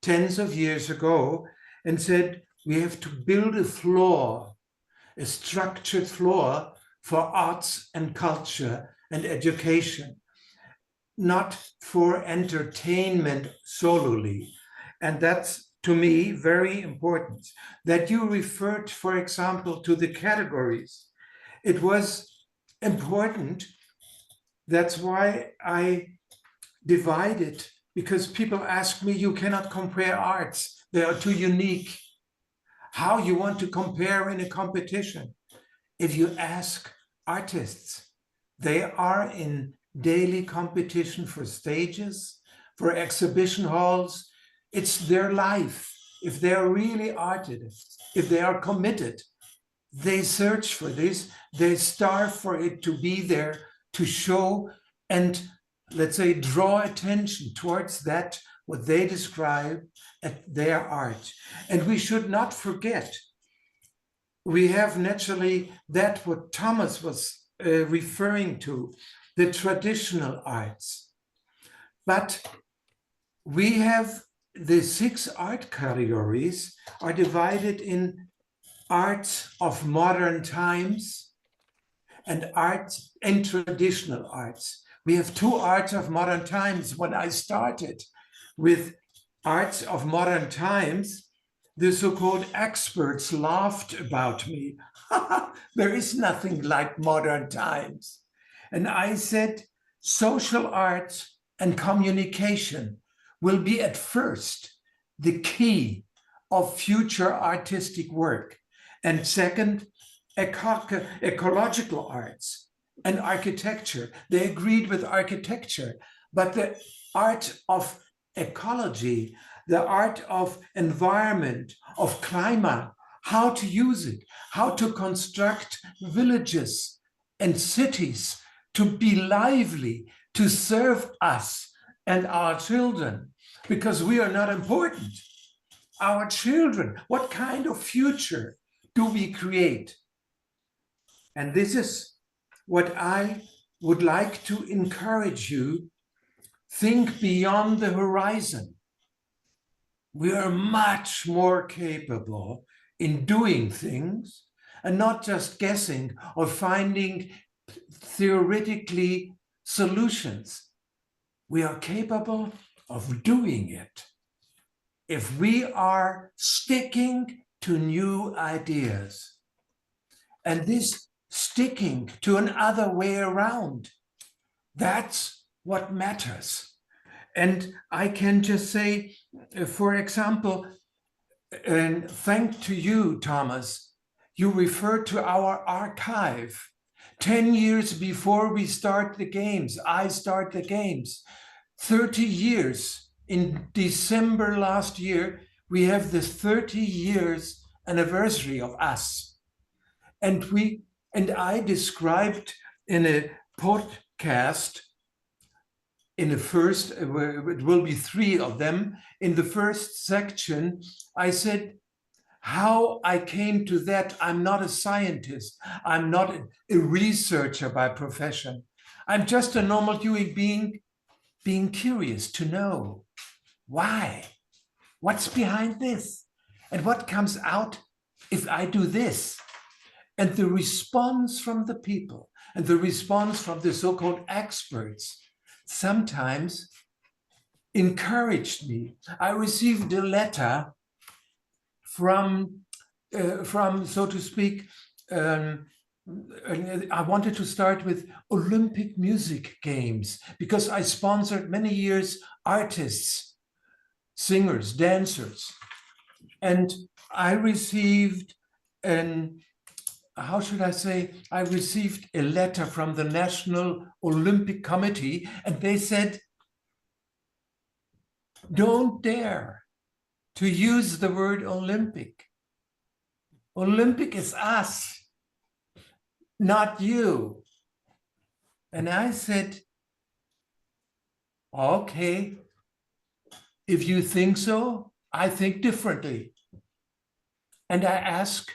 tens of years ago and said, we have to build a floor, a structured floor for arts and culture and education, not for entertainment solely. And that's, to me, very important. That you referred, for example, to the categories. It was important. That's why I divided, because people ask me, you cannot compare arts. They are too unique. How you want to compare in a competition? If you ask artists, they are in daily competition for stages, for exhibition halls. It's their life. If they are really artists, if they are committed, they search for this, they starve for it to be there, to show and, let's say, draw attention towards that, what they describe as their art. And we should not forget, we have naturally that what Thomas was referring to, the traditional arts. But we have the 6 art categories are divided in arts of modern times and arts and traditional arts. We have two arts of modern times. When I started with arts of modern times, the so-called experts laughed about me. There is nothing like modern times. And I said, social arts and communication will be at first the key of future artistic work. And second, ecological arts and architecture. They agreed with architecture, but the art of ecology, the art of environment, of climate, how to use it, how to construct villages and cities to be lively, to serve us and our children, because we are not important. Our children, what kind of future do we create? And this is what I would like to encourage you. Think beyond the horizon. We are much more capable in doing things and not just guessing or finding theoretically solutions. We are capable of doing it if we are sticking to new ideas. And this sticking to another way around, that's what matters. And I can just say, for example, and thanks to you, Thomas, you referred to our archive. 10 years before we start the games, I start the games. 30 years, in December last year, we have the 30 years anniversary of us. And I described in a podcast, in the first, it will be 3 of them. In the first section, I said how I came to that. I'm not a scientist. I'm not a researcher by profession. I'm just a normal human being, being curious to know why, what's behind this, and what comes out if I do this. And the response from the people and the response from the so-called experts sometimes encouraged me. I received a letter from so to speak, I wanted to start with Olympic music games because I sponsored many years artists, singers, dancers. And I received how should I say, I received a letter from the National Olympic Committee, and they said, don't dare to use the word Olympic. Olympic is us, not you. And I said, okay, if you think so, I think differently. And I asked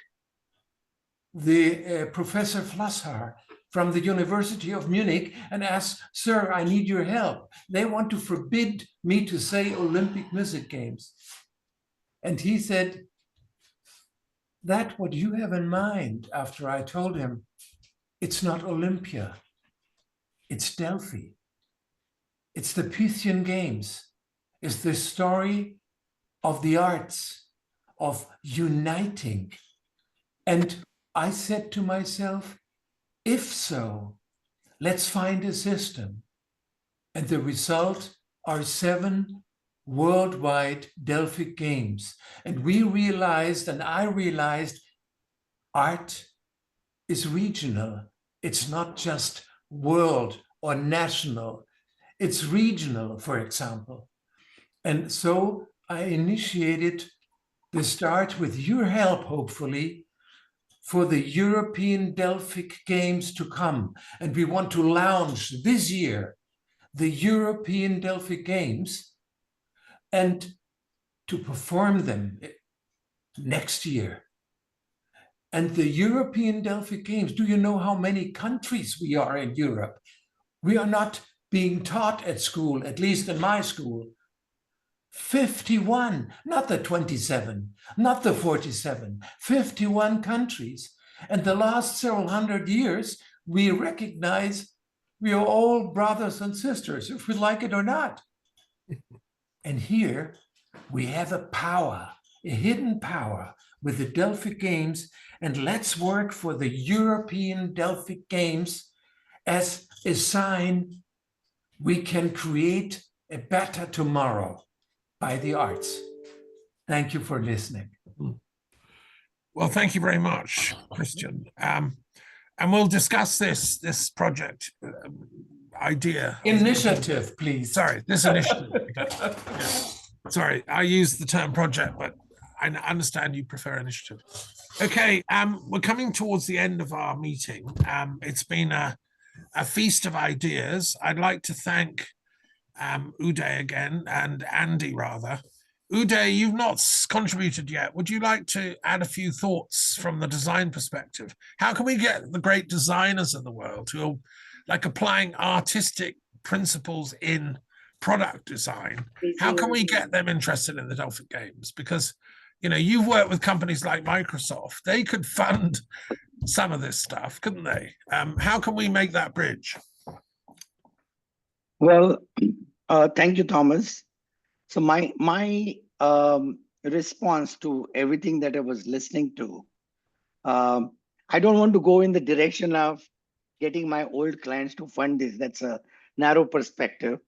the Professor Flasser from the University of Munich and asked, sir, I need your help. They want to forbid me to say Olympic music games. And he said, that what you have in mind, after I told him, it's not Olympia, it's Delphi. It's the Pythian Games. It's the story of the arts, of uniting. And I said to myself, if so, let's find a system. And the result are 7 worldwide Delphic Games. And we realized, and I realized, art is regional. It's not just world or national. It's regional, for example. And so I initiated the start, with your help, hopefully, for the European Delphic Games to come. And we want to launch this year the European Delphic Games and to perform them next year. And the European Delphic Games, do you know how many countries we are in Europe? We are not being taught at school, at least in my school. 51, not the 27, not the 47, 51 countries. And the last several hundred years, we recognize we are all brothers and sisters, if we like it or not. And here we have a power, a hidden power with the Delphic Games. And let's work for the European Delphic Games as a sign we can create a better tomorrow by the arts. Thank you for listening. Well, thank you very much, Christian. And we'll discuss this project idea. Initiative, please. Sorry, this initiative. Yeah. Sorry, I used the term project, but I understand you prefer initiative. Okay, we're coming towards the end of our meeting. It's been a feast of ideas. I'd like to thank Uday again, and Andy rather. Uday, you've not contributed yet. Would you like to add a few thoughts from the design perspective? How can we get the great designers of the world who are like applying artistic principles in product design? How can we get them interested in the Delphic Games? Because, you know, you've worked with companies like Microsoft. They could fund some of this stuff, couldn't they? How can we make that bridge? Well, thank you, Thomas. So my response to everything that I was listening to, I don't want to go in the direction of getting my old clients to fund this. That's a narrow perspective.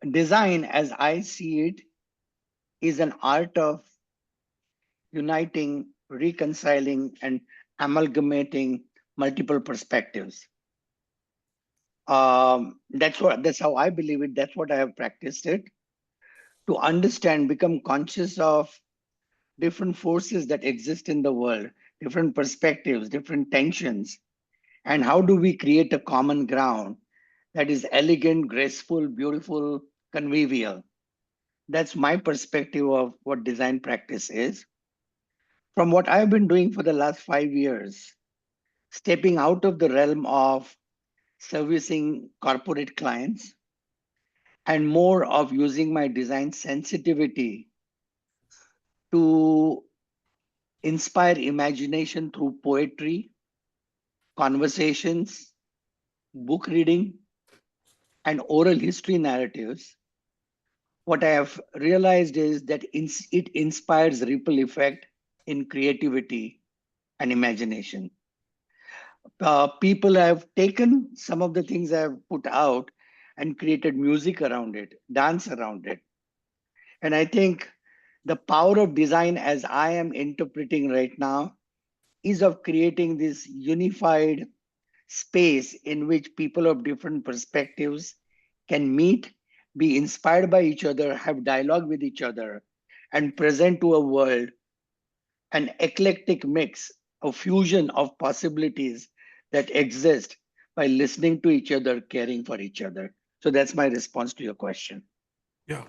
Design, as I see it, is an art of uniting, reconciling, and amalgamating multiple perspectives. That's how I believe it. That's what I have practiced it. To understand, become conscious of different forces that exist in the world, different perspectives, different tensions, and how do we create a common ground that is elegant, graceful, beautiful, convivial. That's my perspective of what design practice is. From what I've been doing for the last 5 years, stepping out of the realm of servicing corporate clients and more of using my design sensitivity to inspire imagination through poetry, conversations, book reading, and oral history narratives. What I have realized is that it inspires ripple effect in creativity and imagination. People have taken some of the things I have put out and created music around it, dance around it. And I think the power of design, as I am interpreting right now, is of creating this unified space in which people of different perspectives can meet, be inspired by each other, have dialogue with each other, and present to a world an eclectic mix, a fusion of possibilities that exist by listening to each other, caring for each other. So that's my response to your question. Yeah.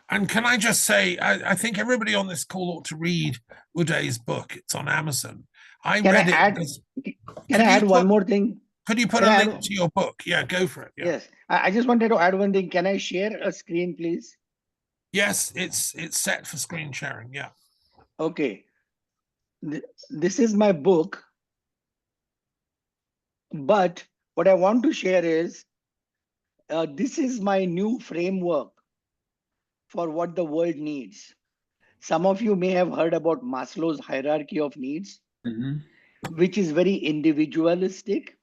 And can I just say, I think everybody on this call ought to read Uday's book. It's on Amazon. I read it. Can I add one more thing? Could you put a link to your book? Yeah, go for it. Yeah. Yes. I just wanted to add one thing. Can I share a screen, please? Yes, it's set for screen sharing. Yeah. Okay. This is my book. But what I want to share is, this is my new framework for what the world needs. Some of you may have heard about Maslow's hierarchy of needs, which is very individualistic,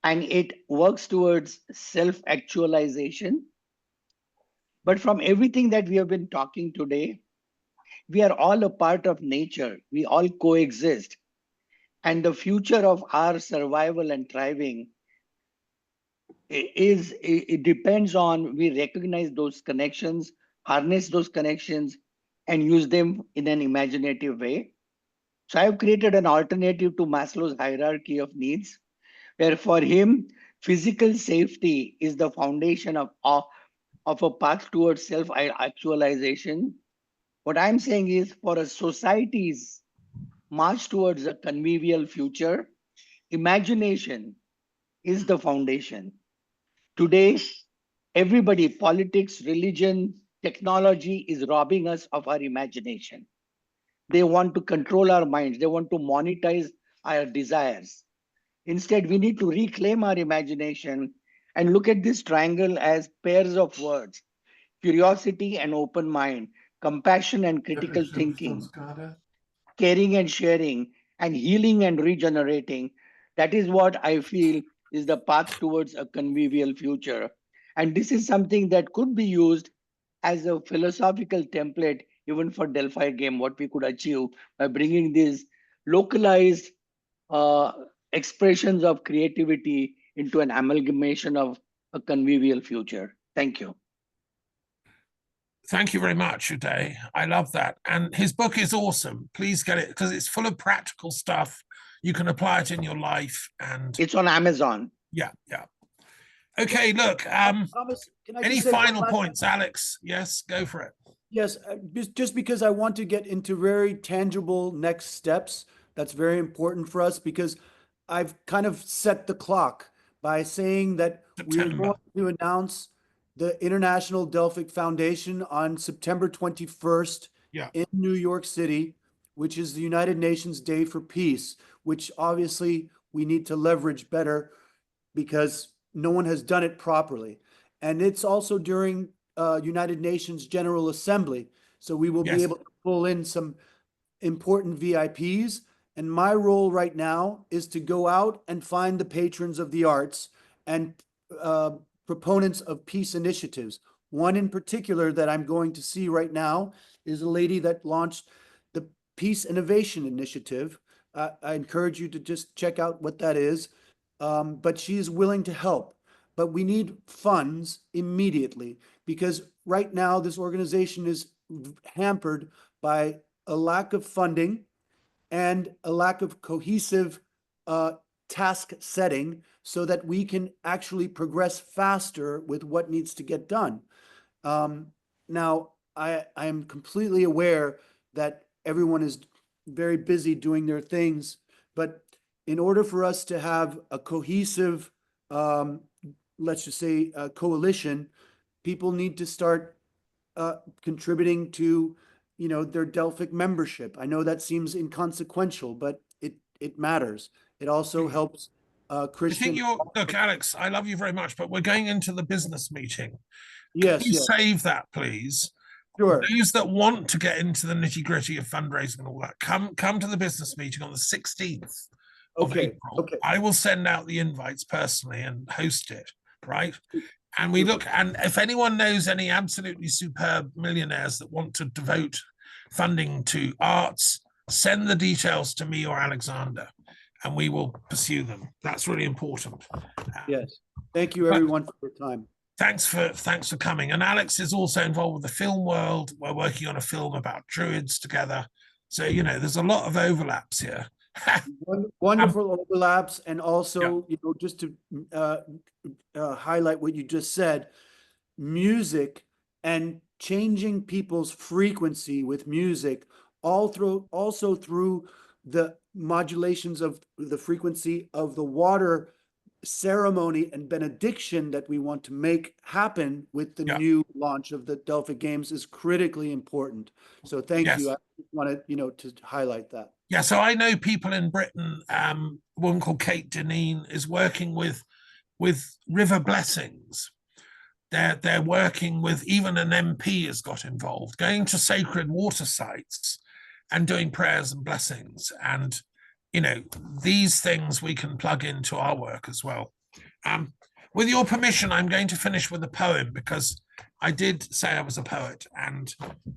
and it works towards self-actualization. But from everything that we have been talking today, we are all a part of nature. We all coexist. And the future of our survival and thriving it depends on we recognize those connections, harness those connections, and use them in an imaginative way. So I've created an alternative to Maslow's hierarchy of needs, where for him, physical safety is the foundation of a path towards self-actualization. What I'm saying is, for a society's march towards a convivial future, imagination is the foundation. Today, everybody, politics, religion, technology is robbing us of our imagination. They want to control our minds. They want to monetize our desires. Instead, we need to reclaim our imagination and look at this triangle as pairs of words: curiosity and open mind, compassion and critical thinking, caring and sharing, and healing and regenerating. That is what I feel is the path towards a convivial future. And this is something that could be used as a philosophical template even for Delphi game, what we could achieve by bringing these localized uh, expressions of creativity into an amalgamation of a convivial future. Thank you. Thank you very much, Uday. I love that. And his book is awesome. Please get it because it's full of practical stuff. You can apply it in your life. And it's on Amazon. Yeah, yeah. Okay, look, Thomas, can I any just say final one last points, Alex? Yes, go for it. Yes, just because I want to get into very tangible next steps. That's very important for us because I've kind of set the clock by saying that we're going to announce the International Delphic Foundation on September 21st in New York City, which is the United Nations Day for Peace, which obviously we need to leverage better because no one has done it properly. And it's also during United Nations General Assembly. So we will be able to pull in some important VIPs. And my role right now is to go out and find the patrons of the arts and proponents of peace initiatives. One in particular that I'm going to see right now is a lady that launched the Peace Innovation Initiative. I encourage you to just check out what that is. But she is willing to help. But we need funds immediately because right now this organization is hampered by a lack of funding and a lack of cohesive task setting so that we can actually progress faster with what needs to get done. Now, I am completely aware that everyone is very busy doing their things, but in order for us to have a cohesive, let's just say, coalition, people need to start contributing to, their Delphic membership. I know that seems inconsequential, but it matters. It also helps Christian. Look, Alex, I love you very much, but we're going into the business meeting. Yes, Can you save that, please? Sure. Those that want to get into the nitty-gritty of fundraising and all that, come to the business meeting on the 16th of April. I will send out the invites personally and host it, right? And we look, and if anyone knows any absolutely superb millionaires that want to devote funding to arts, send the details to me or Alexander, and we will pursue them. That's really important. Yes. Thank you, everyone, for your time. Thanks for coming. And Alex is also involved with the film world. We're working on a film about druids together. So, there's a lot of overlaps here. Wonderful overlaps. And also, just to highlight what you just said, music and changing people's frequency with music also through the modulations of the frequency of the water ceremony and benediction that we want to make happen with the new launch of the Delphic Games is critically important. So thank you. I wanted, to highlight that. Yeah, so I know people in Britain, a woman called Kate Deneen is working with river blessings. They're working with, even an MP has got involved, going to sacred water sites and doing prayers and blessings. And these things we can plug into our work as well. With your permission, I'm going to finish with a poem because I did say I was a poet, and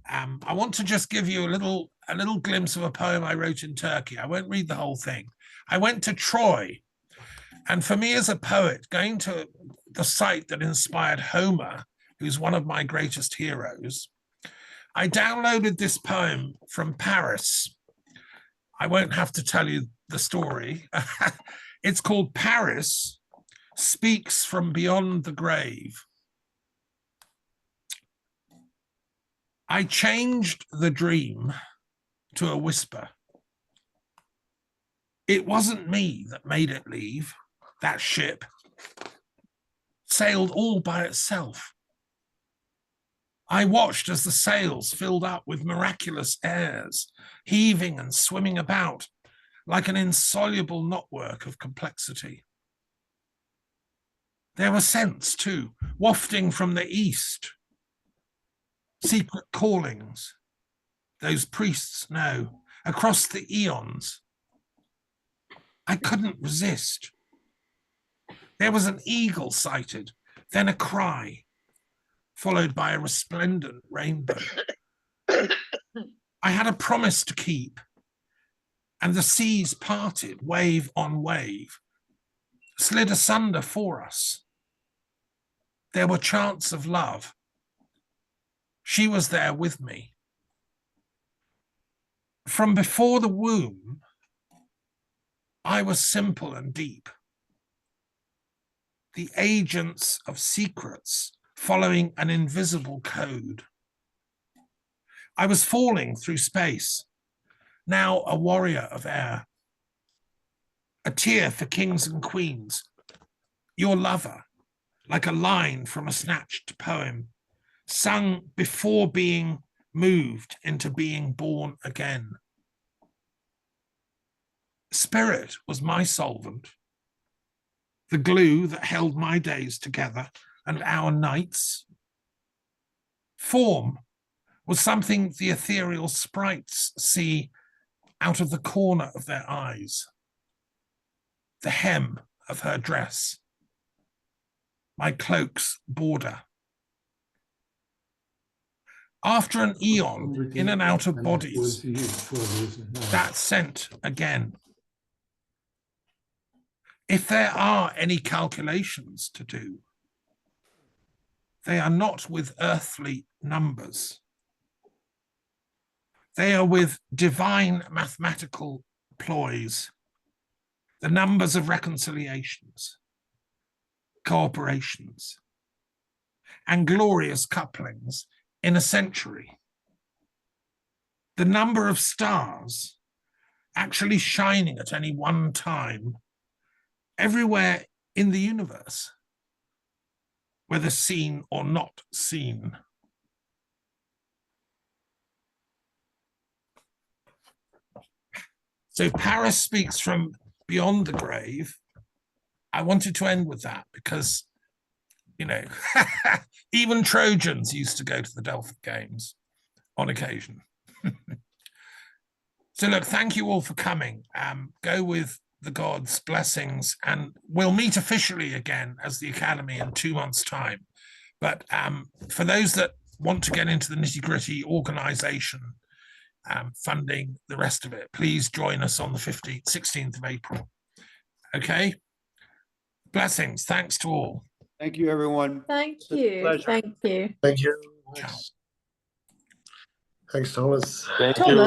I want to just give you a little glimpse of a poem I wrote in Turkey. I won't read the whole thing. I went to Troy, and for me as a poet, going to the site that inspired Homer, who's one of my greatest heroes, I downloaded this poem from Paris. I won't have to tell you the story. It's called Paris Speaks from Beyond the Grave. I changed the dream to a whisper. It wasn't me that made it leave. That ship sailed all by itself. I watched as the sails filled up with miraculous airs, heaving and swimming about like an insoluble knotwork of complexity. There were scents too, wafting from the east, secret callings, those priests know, across the eons. I couldn't resist. There was an eagle sighted, then a cry, followed by a resplendent rainbow. I had a promise to keep, and the seas parted wave on wave, slid asunder for us. There were chants of love. She was there with me. From before the womb, I was simple and deep. The agents of secrets following an invisible code. I was falling through space, now a warrior of air. A tear for kings and queens, your lover, like a line from a snatched poem, sung before being moved into being born again. Spirit was my solvent, the glue that held my days together and our nights. Form was something the ethereal sprites see out of the corner of their eyes. The hem of her dress, my cloak's border. After an eon in and out of bodies, that scent again. If there are any calculations to do, they are not with earthly numbers. They are with divine mathematical ploys, the numbers of reconciliations, cooperations, and glorious couplings in a century. The number of stars actually shining at any one time everywhere in the universe, whether seen or not seen. So Paris speaks from beyond the grave. I wanted to end with that because, you know, even Trojans used to go to the Delphic Games on occasion. So look, thank you all for coming. Go with the gods' blessings, and we'll meet officially again as the Academy in 2 months' time. But for those that want to get into the nitty-gritty organization, funding, the rest of it, please join us on the 16th of April. Okay? Blessings. Thanks to all. Thank you, everyone. Thank you. Thank you. Thank you. Ciao. Thanks, Thomas. Thank Thomas? you.